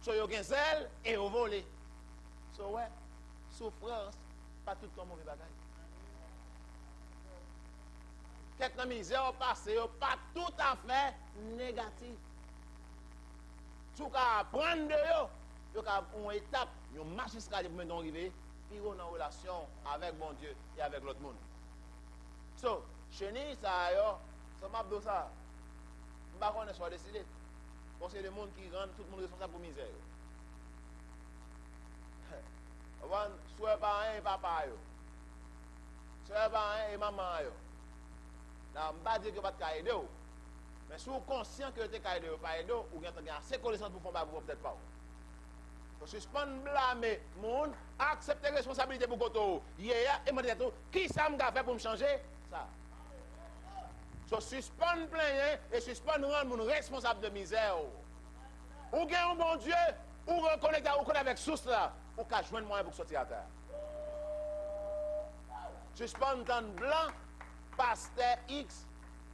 So yo gen zèle et au volé. So ouais, souffrance pas tout le mauvais bagage. Quelques misère passé pas tout à fait négatif. Tout qu'à apprendre de yo ka une étape, une marche escalier pour maintenant arriver. Dans une relation avec mon Dieu et avec l'autre monde. So, chenille, ça m'a dit ça. Je ne sais pas si on décidé. Parce que c'est le monde qui rend tout le monde responsable pour la misère. Soit parents et papa, soit parents et maman. Je ne vais pas dire que vous ne pouvez pas aider. Mais si vous êtes conscient que vous pouvez aider, vous avez assez de connaissances pour faire, vous peut-être pas. Suspend blâmer monde, accepter responsabilité pour koto. Hier et moi tout, qui ça m'a fait pour me changer ça. So suspend plaigner et suspend rendre mon responsable de misère. Ou gagne un bon Dieu, ou reconnecter ou connaître avec source là, ou qu'a joindre moyen pour sortir à terre. Suspend temps blanc, pasteur X,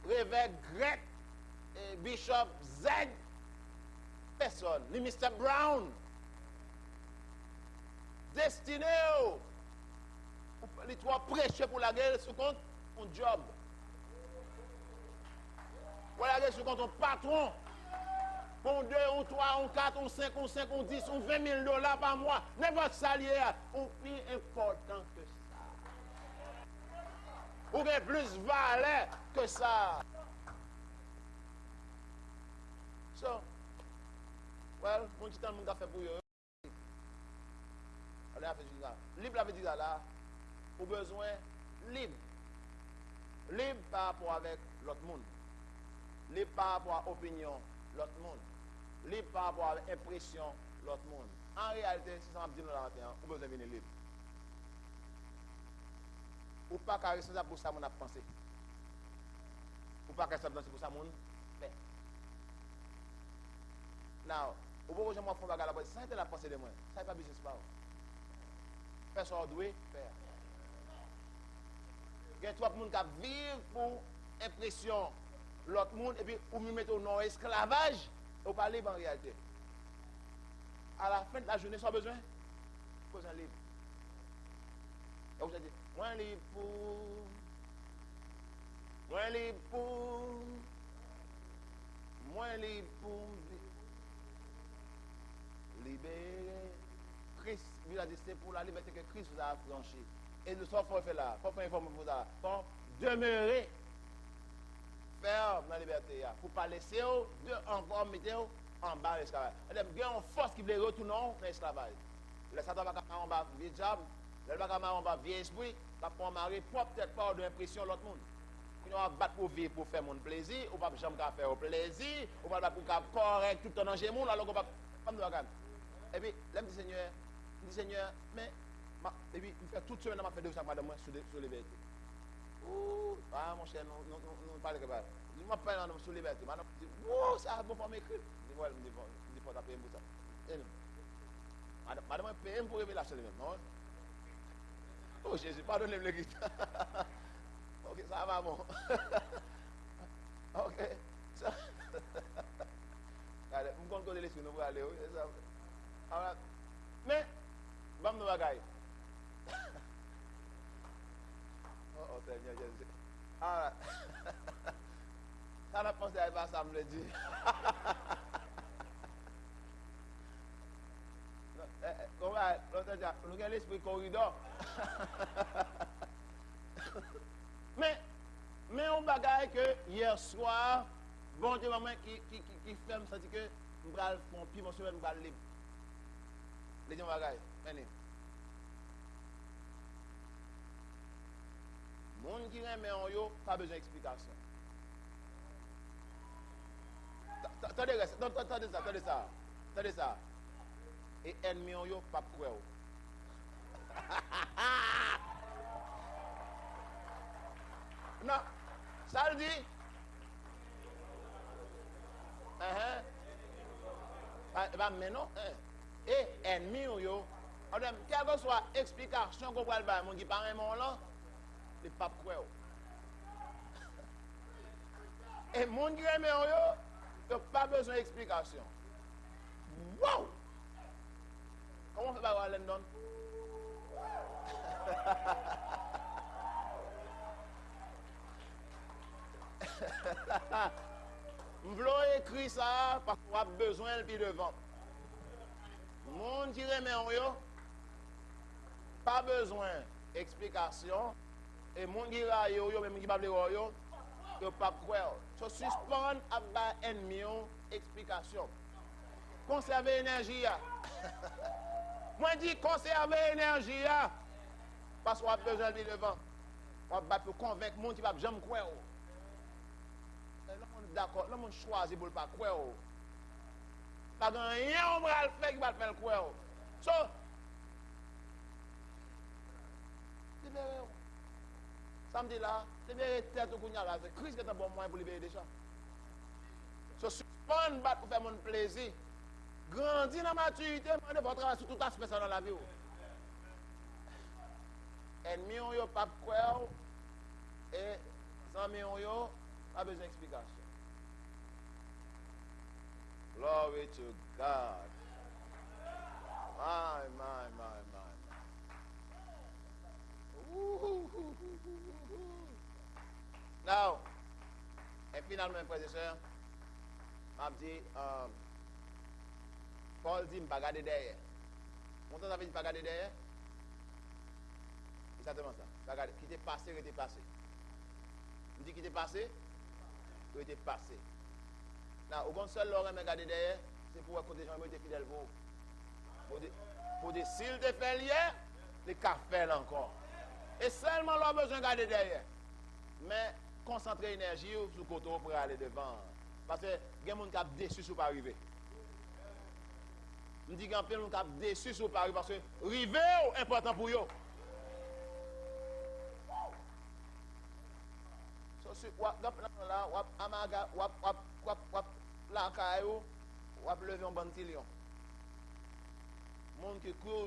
évêque grec, bishop Z, personne, ni Mr. Brown. Destiné les trois prêcher pour la guerre sous compte un job. Pour la guerre sous compte un patron. Pour 2, ou 3, ou 4, ou 5, ou 5, ou 10, ou 20 000 dollars par mois. N'importe salaire, ou plus important que ça. Ou bien plus valeur que ça. So, well, mon petit temps, mon fait pour eux. Libre la veut dire là, au besoin libre. Libre par rapport avec l'autre monde. Libre par rapport à l'opinion l'autre monde. Libre par rapport à l'impression l'autre monde. En réalité, si ça m'a dit nous la matin, on besoin de venir libre. Ou pas qu'à responsable pour ça, mon a pensé. Ou pas qu'à responsable pour ça, mon fait. Now, au beau je m'en fous bagarre là, ça c'est la pensée de moi. Ça n'est pas business pas. Personne doit faire. Il y a trois personnes qui vivent pour impression l'autre monde et puis ou nous mettons dans esclavage ou pas libre en réalité. À la fin de la journée, sans besoin, pose un livre. Et vous allez dire, moi libre pour libérer. Christ, il a dit, c'est pour la liberté que Christ vous a affranchi. Et nous sommes faire là, il faut faire informer pour ça, pour demeurer ferme dans la liberté. Pour ne pas laisser encore mettre en bas de l'esclavage. Il y a une force qui veut retourner dans l'esclavage. Le Satan va en bas vieux diable, le va en bas vieux esprit, va prendre mari propre peut-être pas de l'impression de l'autre monde. On va battre pour vivre pour faire mon plaisir, on va jamais faire au plaisir, on va battre pour faire correct tout le temps dans le monde, alors qu'on va pas. Et puis, là, je dis Seigneur, mais, et puis, il fait toute semaine, on m'a fait 200 de moi sur les libertés. Ah, mon cher, nous parlons pas. Je ne parle pas sur les libertés. Madame dit, ça a bon pour m'écrire. Je dis, ouais, je dis, faut payer pour ça. Madame, paye pour révélation lui-même, non? Oh, Jésus, pardonnez-moi le guide. Ok, ça va, bon. Ok. Ça. Allez, je vais connaître l'esprit, nous allons aller. Alors, mais, bon, nous allons aller. Oh, Seigneur Jésus. Alors, ça n'a pas pensé à ça, me le dit. Nous avons l'esprit corridor. Mais on bagaille que hier soir, bon Dieu, maman qui fait me sentir que nous allons faire un pied, mon soeur, nous allons libre. Les gens bagaille, venez. Moun qui remet en yo, pas besoin d'explication. Attendez ça. Et ennemi en yo, pas pour eux. Non, ça le dit. Mais non. Et ennemi en yo, quelle que soit explication qu'on va le faire, mon qui parle mon là, les pas pour eux. Et mon qui remet en yo, il n'y a pas besoin d'explication. Wow! Comment on fait pas London? Je veux écrire ça parce qu'on a besoin de pied devant. Mon qui remet en yo, pas besoin d'explication. Et mon qui a yo, même qui va yo, yo pas croire. So suspend à bas ennemi explication. Conserver énergie. Moi dis conserver énergie parce qu'on a besoin de devant. On va pour convaincre monde qui va jamais croire. D'accord, là on choisit pour pas croire. Pas rien on va le faire qui va faire croire. So libérez. Samedi là, libérer tête au kounya là, c'est Christ qui est un bon moyen pour libérer des gens. So suspend battre pour faire mon plaisir. Grandis dans la maturité, demandez votre travail sur tout aspect dans la vie. Ennemis ont pas croire et amis ont pas besoin d'explication. Glory to God. My. Now, et finalement, frères et sœurs, m'a dit, Paul dit, je ne vais pas regarder derrière. Mon temps, ça veut dire, je ne vais pas regarder derrière. C'est exactement ça. Regarder, qui t'est passé, qui t'est passé. Je dis qui t'est passé, qui t'est passé. Là, au seul l'oreille me regarder derrière, c'est pour que les gens étaient fidèles pour dire, s'il te fait hier, les cafés encore. Et seulement leur besoin de regarder derrière. Mais concentrer l'énergie sur le côté pour aller devant. Parce que il y a des gens qui sont déçus sur pas arriver. Je dis qu'il y a des gens qui sont déçus sur pas arriver parce que arriver est important pour eux. La caillou, ou lever un bantillon. Monde qui court,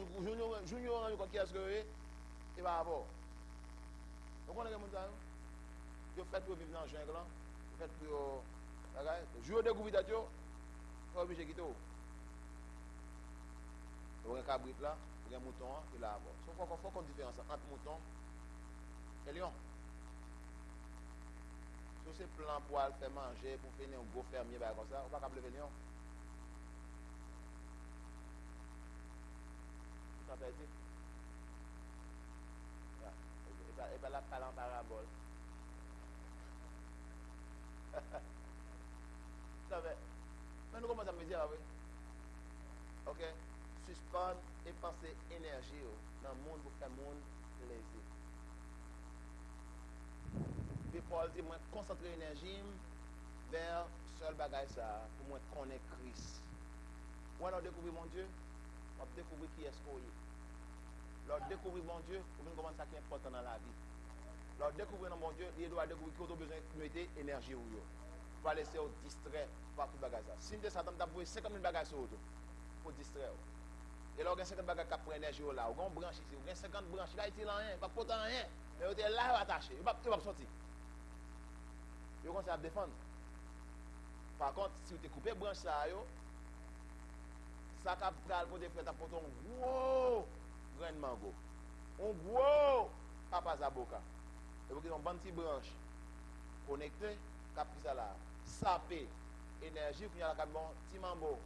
junior, qui est-ce que il va avoir. Vous connaissez les gens? Vous faites pour vivre dans le jungle, vous faites pour. Jouer au découvrir d'être, vous êtes obligé de quitter. Vous avez un cabrit là, vous avez un mouton, et là, il faut qu'on fasse une différence entre mouton et lion. Sur ces plans pour aller faire manger, pour finir un gros fermier, comme ça, on ne va pas lever lion. Ça fait dire. Et pas la parole en parabole. Ça fait. Mais nous commençons à me dire, oui. Ok? Suspendre et penser énergie dans le monde pour faire le monde plaisir. Puis Paul dit, moi, concentrer l'énergie vers seul bagage ça, pour moi connaître Christ. Ou alors découvrir mon Dieu, on découvrir qui est-ce qu'on est. Leur découvrir mon Dieu, pour nous comprendre ça qui est important dans la vie. Leur découvrir mon Dieu, il doit découvrir qu'il a besoin de mettre énergie ou yo. Pas laisser au distrait par tout bagage ça. Si nous sommes dans 50 000 bagages sur auto, pour distraire. Et là, on a 50 bagages qui prennent l'énergie là, on a une branche ici, on a 50 branches, là, il n'y a rien, pas pourtant rien. Mais on est là attaché, il va sortir. Il va à défendre. Par contre, si vous coupez branche ça, ça capte pour des frères à porter un gros grain de mango. Un gros papa zaboka. Et vous avez une bonne petite branche connectée, capte ça là, sapé, énergie, pour y aller à bon, petit mambo,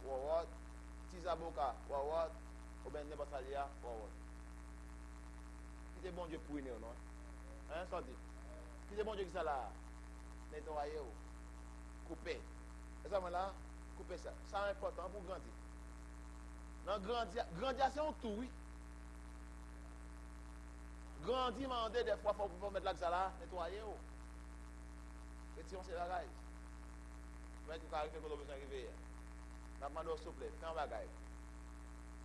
petit zaboka, ou bien n'importe quoi, qui est bon Dieu pour nous, non? Hein, ça dit. Qui est bon Dieu qui ça là? Nettoyer, couper. Et ça, là, couper ça. Ça est important pour grandir. Dans grandir, c'est un tout, oui. Grandir, demander des fois, il faut mettre là que ça là, nettoyer. Et si on se la raille. Mais tu peux arriver quand on a besoin d'arriver. Je demande s'il vous plaît, fais un bagage.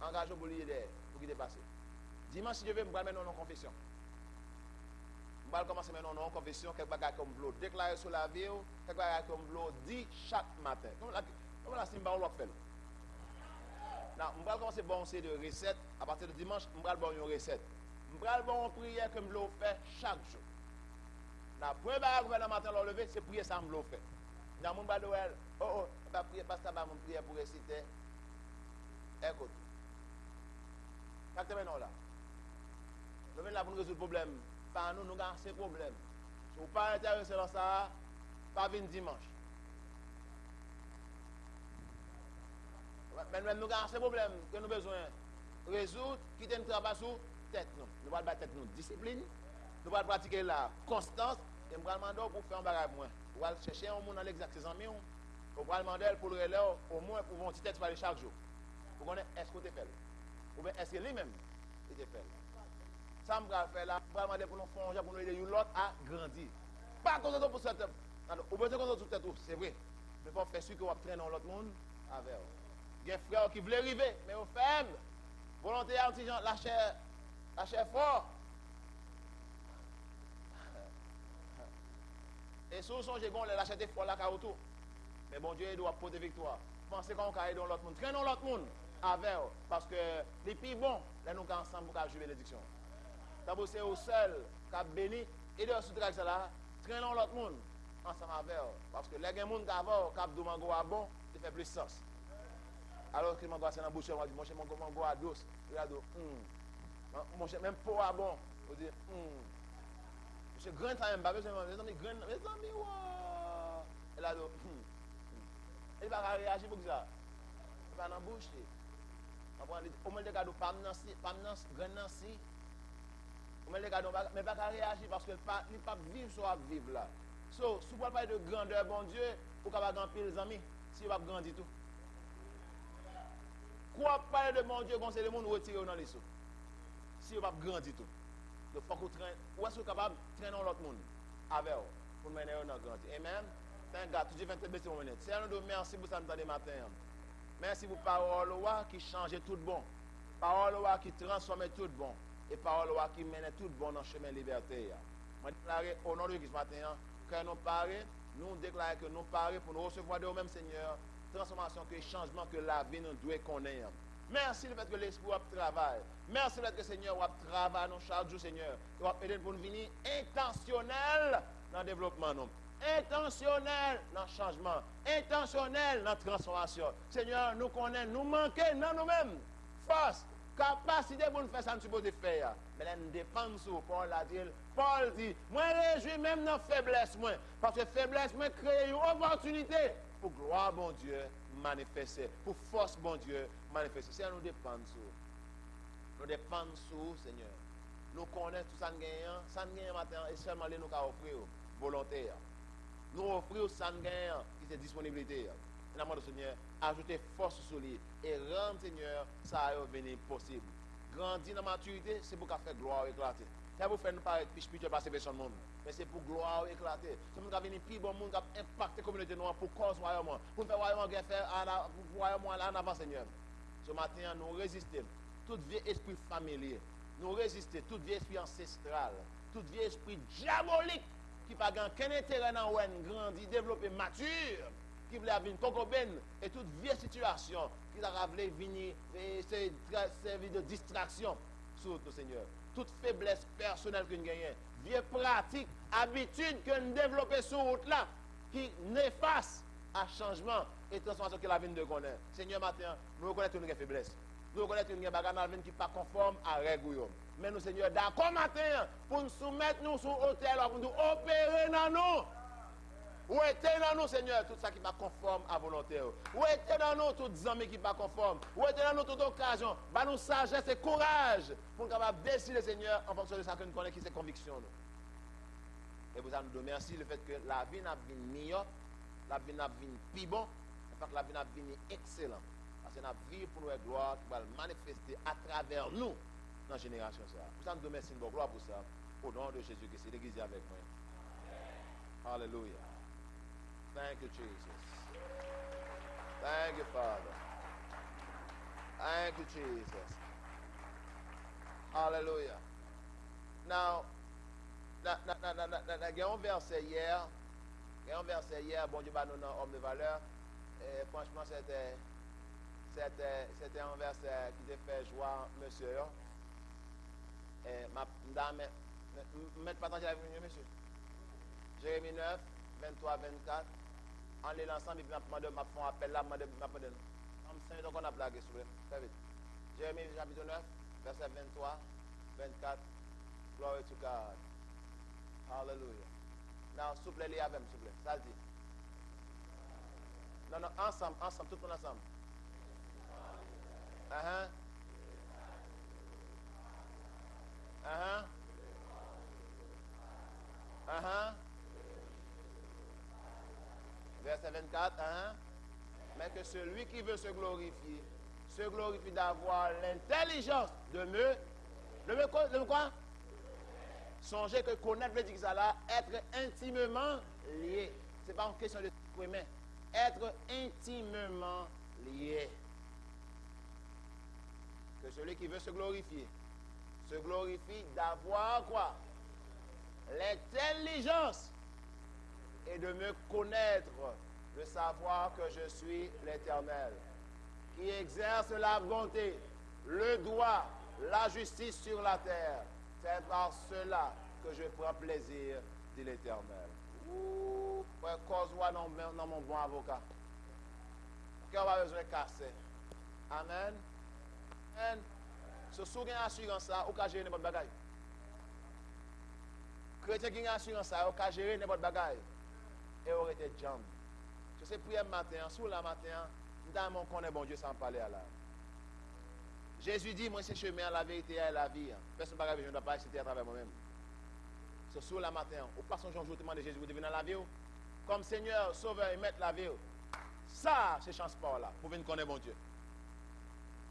Engagez pour l'idée d'air, pour qu'il dépasse. Dimanche, si je veux, je vais mettre en confession. Je vais commencer maintenant en confession, quelque chose comme vous déclarer sur la vie, quelque chose comme vous dit chaque matin. Comment la simba on l'a fait? Je vais commencer à faire de recettes. À partir de dimanche, je vais faire une recette. Je vais faire une prière que je fais chaque jour. La première chose que je matin le lever, c'est prier ça, je le fais. Dans mon badoël, je vais prier parce que je vais prier pour réciter. Écoute. Quand maintenant là, nous venons là pour nous résoudre le problème. Par nous avons ces problèmes. Si vous n'êtes pas intéressé dans ça, pas venir dimanche. Mais nous avons ces problèmes que nous avons besoin de résoudre, quitter le travail sur tête. Nous allons tête nous discipline, nous allons pratiquer la constance, et nous allons demander pour faire un bagage moins. Nous allons chercher un monde dans l'exact, ses amis, nous allons demander pour le relais, au moins pour une petite tête pour aller chaque jour. Pour connaître est-ce que tu fait. Ou bien est-ce que lui-même, il te fait. Ça me va faire là, je vais demander pour nous faire pour nous aider l'autre à grandir. Pas content pour cette. Ou bien content pour cette, c'est vrai. Mais il faut faire sûr qu'on va traîner dans l'autre monde avec. Il y a des frères qui veulent arriver, mais aux faibles. Volonté anti-gens, la chair fort. Et si vous songez qu'on la chair est fort là, autour. Mais bon Dieu, il doit porter victoire. Pensez qu'on va aider dans l'autre monde. Traînons dans l'autre monde avec. Parce que les plus bons, là, nous sommes ensemble pour jouer l'édiction. Quand vous êtes au seul, qui a béni, et de ce travail là, traînons l'autre monde ensemble avec eux. Parce que les gens qui ont des mango à bon, il fait plus sens. Alors que le mango c'est dans la bouche, on va dire, mon cher mango à dos, il a dit, mon cher, même pour à bon, on dit, monsieur grand time, pas besoin de mes amis, il a dit, il va réagir pour ça. Il va dans la bouche. Au moins, les gars, pas grand Nancy. Mais pas réagir parce que ne pas vivre soit vivre là. So, si vous parlez de grandeur, bon Dieu, vous pouvez grandir les amis, si vous va grandir tout. Quoi parler de bon Dieu, conseil le monde retirer dans les sous. Si vous va grandir tout. Donc, il faut que vous traînez. Où est-ce que vous êtes capable de traîner dans l'autre monde avec vous pour mener dans grandir. Amen. Thank God. Tout Dieu 27 minutes. Seigneur, nous merci pour ça nous de matin. Merci pour parole qui change tout bon. Parole qui transforme tout bon. Et parole qui mène tout bon dans le chemin de liberté. Je déclare au nom de Christ matin que nous parlons, nous déclarons que nous parlons pour nous recevoir de nous-mêmes, Seigneur, transformation, que changement que la vie nous doit connaître. Merci le fait que l'Esprit travaille. Merci le fait que Seigneur travaille dans chaque jour, Seigneur. Et aider pour nous venir intentionnel dans le développement. Non? Intentionnel dans le changement. Intentionnel dans la transformation. Seigneur, nous connaissons, nous manquons dans nous-mêmes. Force, capacité pour nous faire ça, nous supposons faire. Mais là, nous dépendons sur Paul a dit. Paul dit, moi, je réjouis même dans la faiblesse, moi. Parce que faiblesse, moi, crée une opportunité pour gloire, bon Dieu, manifester. Pour force, bon Dieu, manifester. C'est à nous dépendre sur. Nous dépendons sur, Seigneur. Nous connaissons tout ça, ça nous gagne matin, et seulement nous avons offrir volontaire. Nous offrir ça nous gagne, qui est disponibilité. Et nous demandons, Seigneur, ajouter force sur lui et rendre, Seigneur, ça a venir possible. Grandir dans la maturité, c'est pour faire gloire éclater. C'est pour faire nous paraître plus spirituel passer vers le monde. Mais c'est pour gloire éclater. C'est pour venir plus bon monde, qui impacter la communauté noire pour cause royaume. Pour faire royaume faire en avant, Seigneur. Ce matin, nous résistons. Tout vieux esprit familier. Nous résistons. Tout vieux esprit ancestral. Tout vieux esprit diabolique qui n'a pas aucun intérêt dans le grandir, développer, mature. Qui voulait avoir une concobène et toute vieille situation qui a voulu venir servir de distraction sur notre Seigneur. Toute faiblesse personnelle que nous gagnons, vieille pratique, habitude que nous développons sur route là, qui néfaste à changement et transformation que la vie de connaître. Seigneur, matin, nous reconnaissons nos faiblesses. Nous reconnaissons nos bagages qui ne sont pas conformes à la règle. Mais nous, Seigneur, d'accord matin, pour nous soumettre nous sur l'hôtel, pour nous opérer dans nous. Où était dans nous, Seigneur, tout ça qui n'est pas conforme à volonté. Où était dans nous, tous les amis qui ne sont pas conformes. Où était dans nous, toute occasion. Bah nous sagesse et courage pour nous capables de décider, Seigneur, en fonction de ça que nous connaissons, qui c'est conviction. Et vous allez nous remercier le fait que la vie n'a pas meilleure, la vie n'a pas plus bon, en fait, la vie n'a pas excellent. Parce que la vie pour nous est gloire qui va manifester à travers nous dans la génération. Vous allez nous remercier de gloire pour ça. Au nom de Jésus, que c'est l'église avec moi. Alléluia. Thank you, Jesus. Thank you, Father. Thank you, Jesus. Hallelujah. Now, il y a un verset hier. Bon Dieu, nous dans homme de valeur. Et franchement, c'était un verset qui te fait joie, monsieur. Et madame, mettez pas attention à la monsieur. Jérémie 9. 23, 24. En les l'ensemble, il m'a fait un appel là, m'a demandé. Donc on a blagué sur le. Très vite. Jérémie chapitre 9, verset 23, 24. Glory to God. Hallelujah. Now, s'il vous plaît, les avec, s'il vous plaît. Ça dit. Non, ensemble, tout le monde ensemble. Verset 24, mais que celui qui veut se glorifie d'avoir l'intelligence de me quoi? Songez que connaître veut dire ça là, être intimement lié. Ce n'est pas une question de s'exprimer. Être intimement lié. Que celui qui veut se glorifie d'avoir quoi? L'intelligence et de me connaître, de savoir que je suis l'Éternel, qui exerce la bonté, le droit, la justice sur la terre. C'est par cela que je prends plaisir, dit l'Éternel. Ouais, cause-moi dans mon bon avocat. Qu'on va besoin de casser. Amen. Amen. Ce sous gain assurance ça, ou qu'à gérer n'importe bagaille. Chrétien qui a assurance ça, ou qu'à gérer n'importe bagaille. Et aurait été jambe. Je sais prier matin, sous la matin, dans mon connaît bon Dieu sans parler à la. Jésus dit, moi c'est chemin, la vérité et la vie. Personne ne peut pas accepter à travers moi-même. C'est sous la matin, ou pas son jour de Jésus, vous devez dans la vie. Comme Seigneur, Sauveur et Maître la vie. Ça, c'est chance par là, pour venir connaître bon Dieu.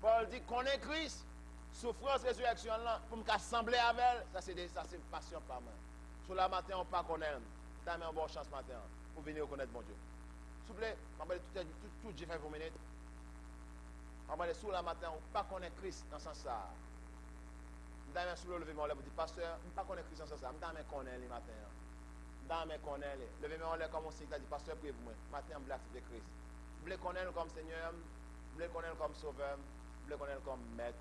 Paul dit, connaît Christ, souffrance, résurrection là, pour me assembler avec elle, ça c'est passion par moi. Sous la matin, on ne pas connaître. T'as mis une bonne chance matin pour venir connaître mon Dieu. S'il vous plaît, tout j'ai fait pour minutes. On va aller sous la matin, on ne pas connaître Christ dans ce sens ça. Je vais sous le lever mon lèvre, je dis pasteur, je ne pas connaître Christ dans ce sens ça. Je vais connaître les matins. Je vais connaître les. Lever mon lèvre comme on signe, je dis pasteur, priez pour moi. Matin, je vais accepter Christ. Je veux connaître comme Seigneur, je veux connaître comme Sauveur, Je connais comme maître.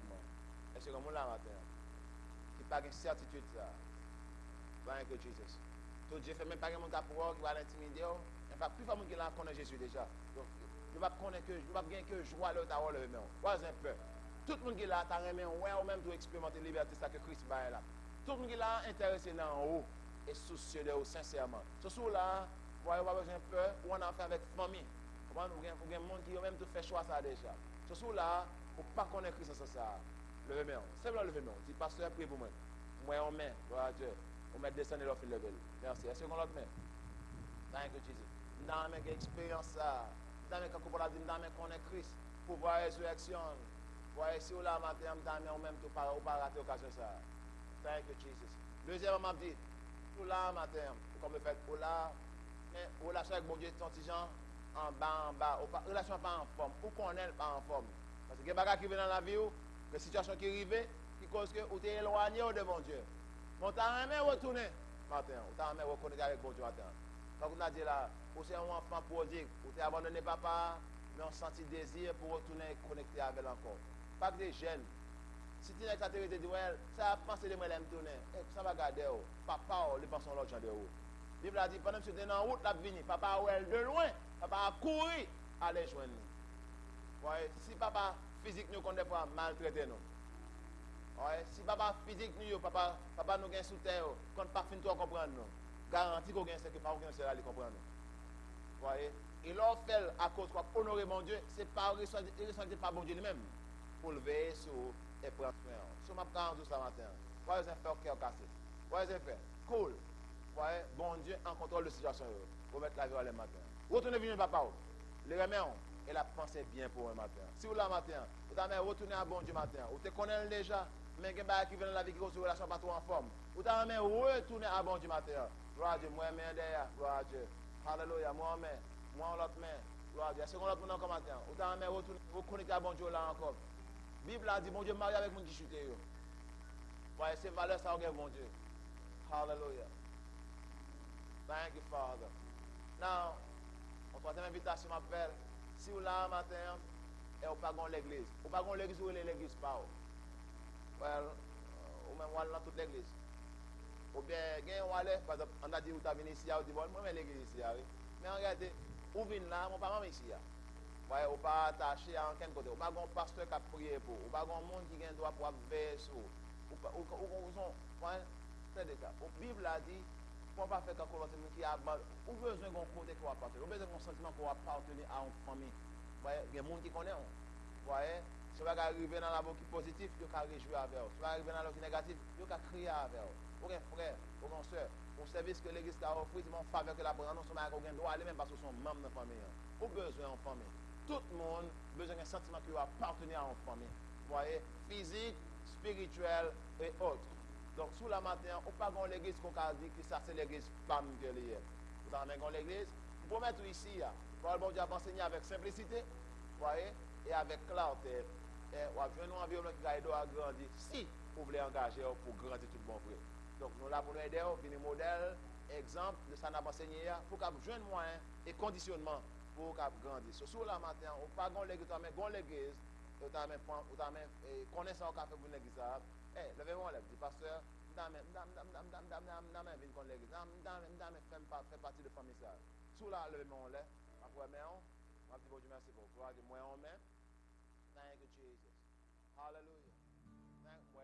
Est-ce que mon là matin, qui n'a pas de certitude ça, Thank you, Jesus. Tout Dieu fait même pas de monde qui va l'intimider. Il n'y a pas plus de monde qui connaît Jésus déjà. Donc, je ne vais pas connaître que, je ne vais pas gagner que joie là, tu as le même. Pas un peu. Tout le monde qui est là, tu as remis ouais, ou même tu expérimenter la liberté ça que Christ va là. Tout le monde qui est là, intéressé dans haut et soucieux de haut, sincèrement. Ce soir là, vous n'avez pas besoin de peur, ou on en fait avec famille. Vous avez des gens qui ont même tout fait choix ça déjà. Ce soir là, vous ne pas connaître Christ sans ça. Levez moi. C'est là, levez moi. Dis, pasteur, prie pour moi. Moi, on met, gloire Dieu. On met descendre l'offre de level. Merci. Est-ce qu'on l'autre met? Thank you, Jesus. Dans mes expériences, dans mes calculations, dans mes connaître Christ, pour voir la résurrection. Voyez, si vous là matin, dans mes même, tu pas rater l'occasion ça. Thank you, Jesus. Deuxièmement, je dis, vous là matin, comme le fait, vous là, mais relation avec mon Dieu, ton petit Jean, en bas, relation pas en forme, ou qu'on est pas en forme. Parce que il y a des choses qui viennent dans la vie, des situations qui arrivent, qui causent que vous êtes éloigné de mon Dieu. On t'a jamais retourné matin, on t'a jamais reconnecté avec mon Dieu matin. Quand on a dit là, vous êtes un enfant prodigue, vous êtes abandonné papa, mais on senti désir pour retourner connecter avec encore. Pas que des jeunes. Si tu n'as pas été dit, ça a pensé de moi, elle me tourner. Ça va garder, papa, les pensons l'autre genre de haut. La Bible a dit, pendant que tu es dans la route, la vini, papa, de loin, papa a couru, aller joindre nous. Ouais, si papa physique nous connaît pas, maltraiter nous. Ouais, si papa physique nous, papa nous gagne sous terre, quand pas fin toi comprendre nous. Garantie qu'on gagne c'est que pas aucun seul aller comprendre nous. Voyez, et l'on fait à cause quoi honorer mon Dieu, c'est pas ressentir pas bon Dieu lui-même pour le veiller sur et prendre soin. Sur ma parole tout ça matin. Voyez un faire cœur cassé. Voyez un fait cool. Voyez bon Dieu en contrôle de la situation. Vous mettre la vie le matin. Retournez venir papa. Les remèdes et la pensée bien pour un matin. Si vous la matin, vous avez retourné à bon Dieu matin. Vous te connaissez déjà. Mais qui vient dans la vie qui est une relation pas trop en forme. Vous avez retourné à bon Dieu matin. Gloire à Dieu, moi, main derrière. Gloire à Dieu. Alléluia, moi, l'autre main. Gloire à Dieu. Est-ce qu'on l'autre main comme matin? Vous avez retourné, vous connectez à bon Dieu là encore. La Bible a dit, bon Dieu, marié avec mon qui chute. Voyez, ces valeurs, ça regarde bon Dieu. Hallelujah. Thank you, Father. Now, on troisième invitation m'appelle. Si vous là matin, et vous pas l'église. Vous pas l'église, vous l'église pas. Well, ou même dans toute l'église. Ou bien, on aller, par exemple, on a dit, vous avez venu ici, vous dit, bon, moi, je l'église ici. Mais regardez, vous venez là, mon parent ici. Ouais, ou pas attaché à aucun côté. Ou pas un pasteur qui a prié pour. Ou pas un monde qui a un droit pour veiller sur. Ou c'est des cas. La Bible a dit, pour ne pas faire quelque chose qui a ou besoin d'un côté qu'on va partir. Ou besoin d'un sentiment qu'on va appartenir à une famille. Vous voyez, il y a des gens qui connaissent. Vous voyez, si vous arrivez dans la voie qui est positive, vous pouvez réjouir avec vous. Si vous arrivez dans la voie qui est négative, vous pouvez crier avec vous. Aucun frère, aucun soeur, au service que l'église a offert, c'est mon faveur que la prendre. Nous sommes avec aucun droit, même parce que nous sommes membres de la famille. Ou besoin d'une famille. Tout le monde a besoin d'un sentiment qui va appartenir à une famille. Vous voyez, physique, spirituel et autres. Donc, sous la matin, on ne peut pas dans l'église qu'on a dit que ça c'est l'église femme que liée. Vous avez dans l'église, vous pouvez mettre ici, pour le bon Dieu enseigner avec simplicité, vous voyez, et avec clarté. Et vous avez un environnement qui va aider à grandir si vous voulez engager pour grandir tout le bon frère. Donc, nous là pour nous aider, venir modèle, exemple de ça n'a pas enseigné pour qu'on ait moyen et conditionnement pour qu'on grandir. Sur la matin, on ne peut pas dans l'église, mais dans l'église, vous avez connaissance qu'on fait pour l'église. Levez-moi, dis pasteur, je fais partie de la famille. Sous là, levez-moi, après, je dis bon Dieu merci pour toi. Moi, on met. Thank you, Jesus. Hallelujah. Thank you,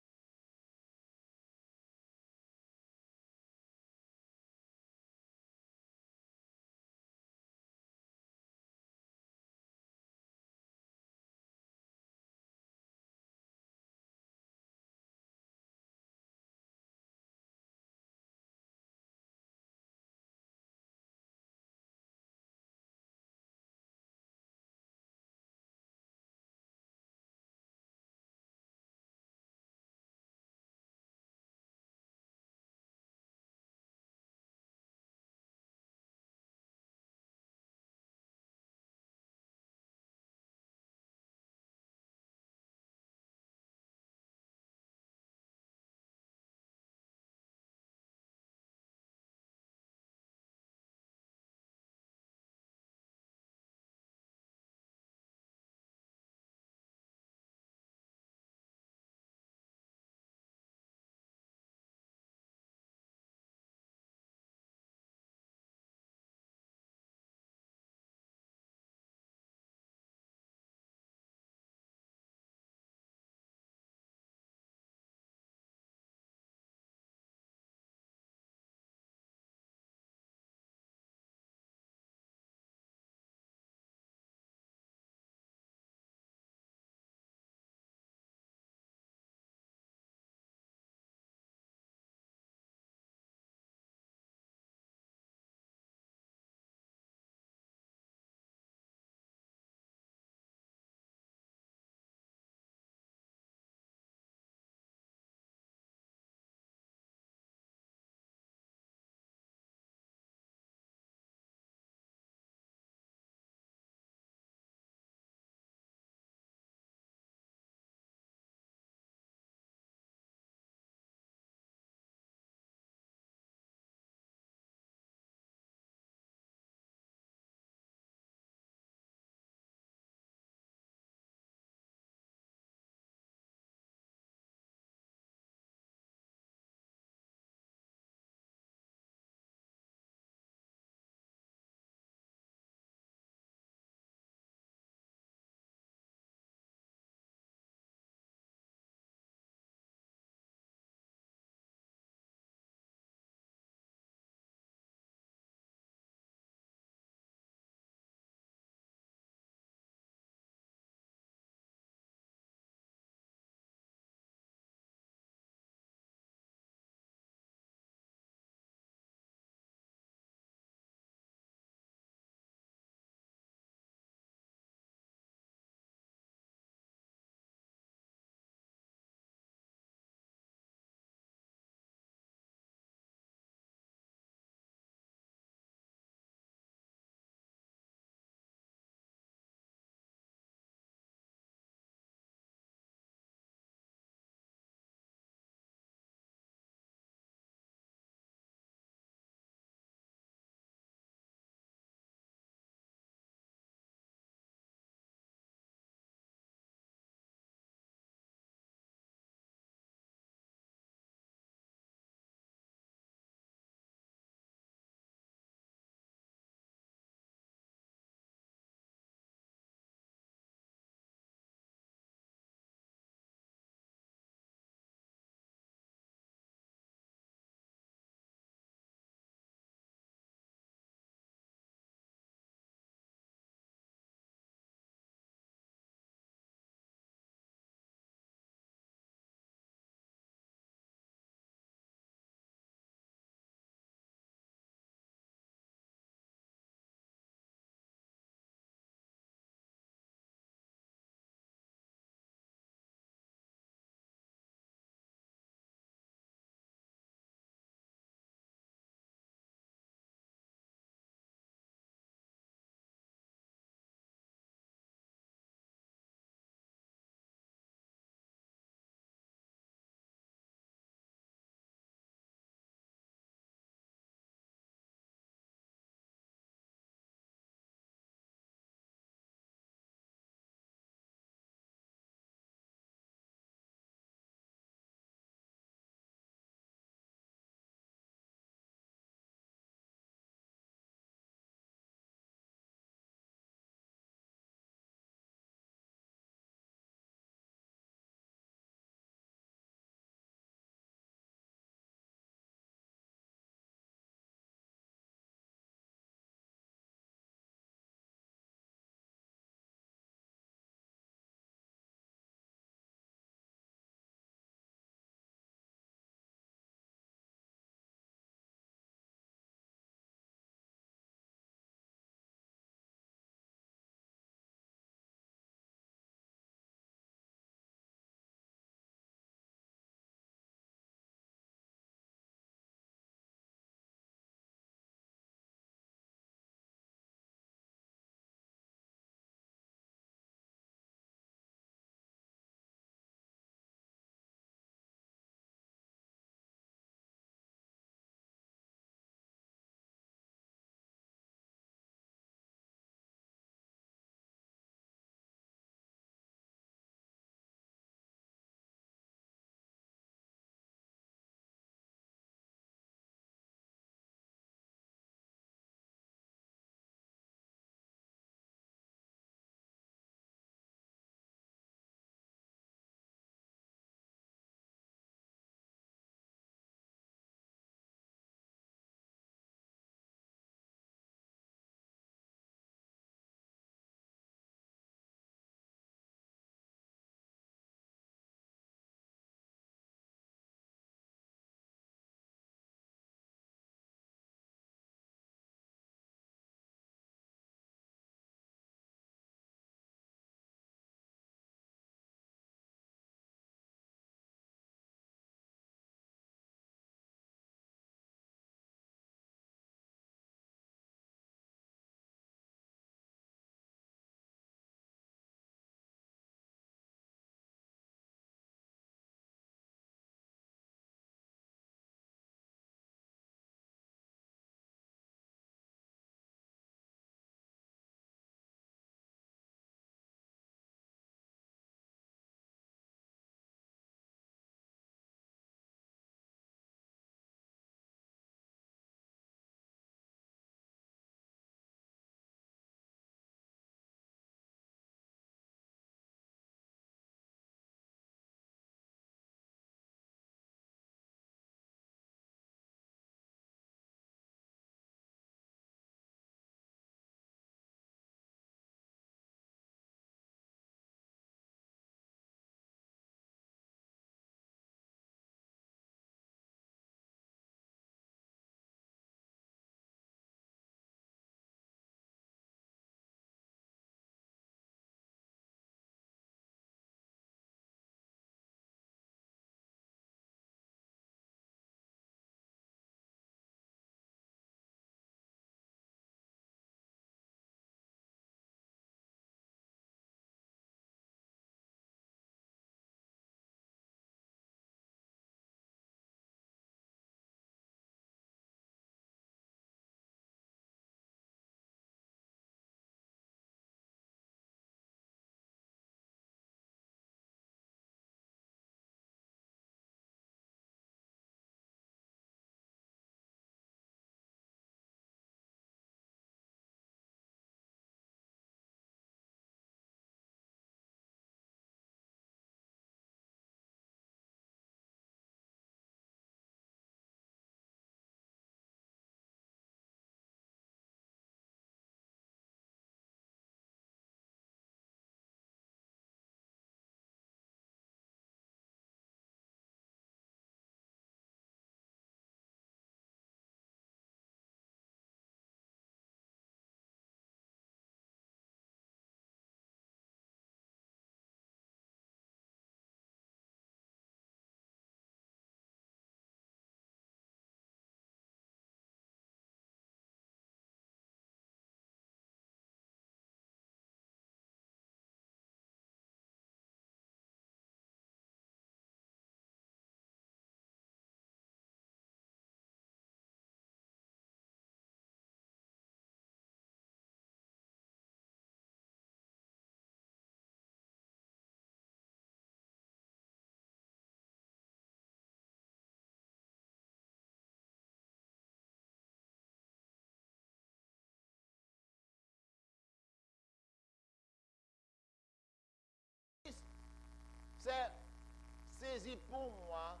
pour moi,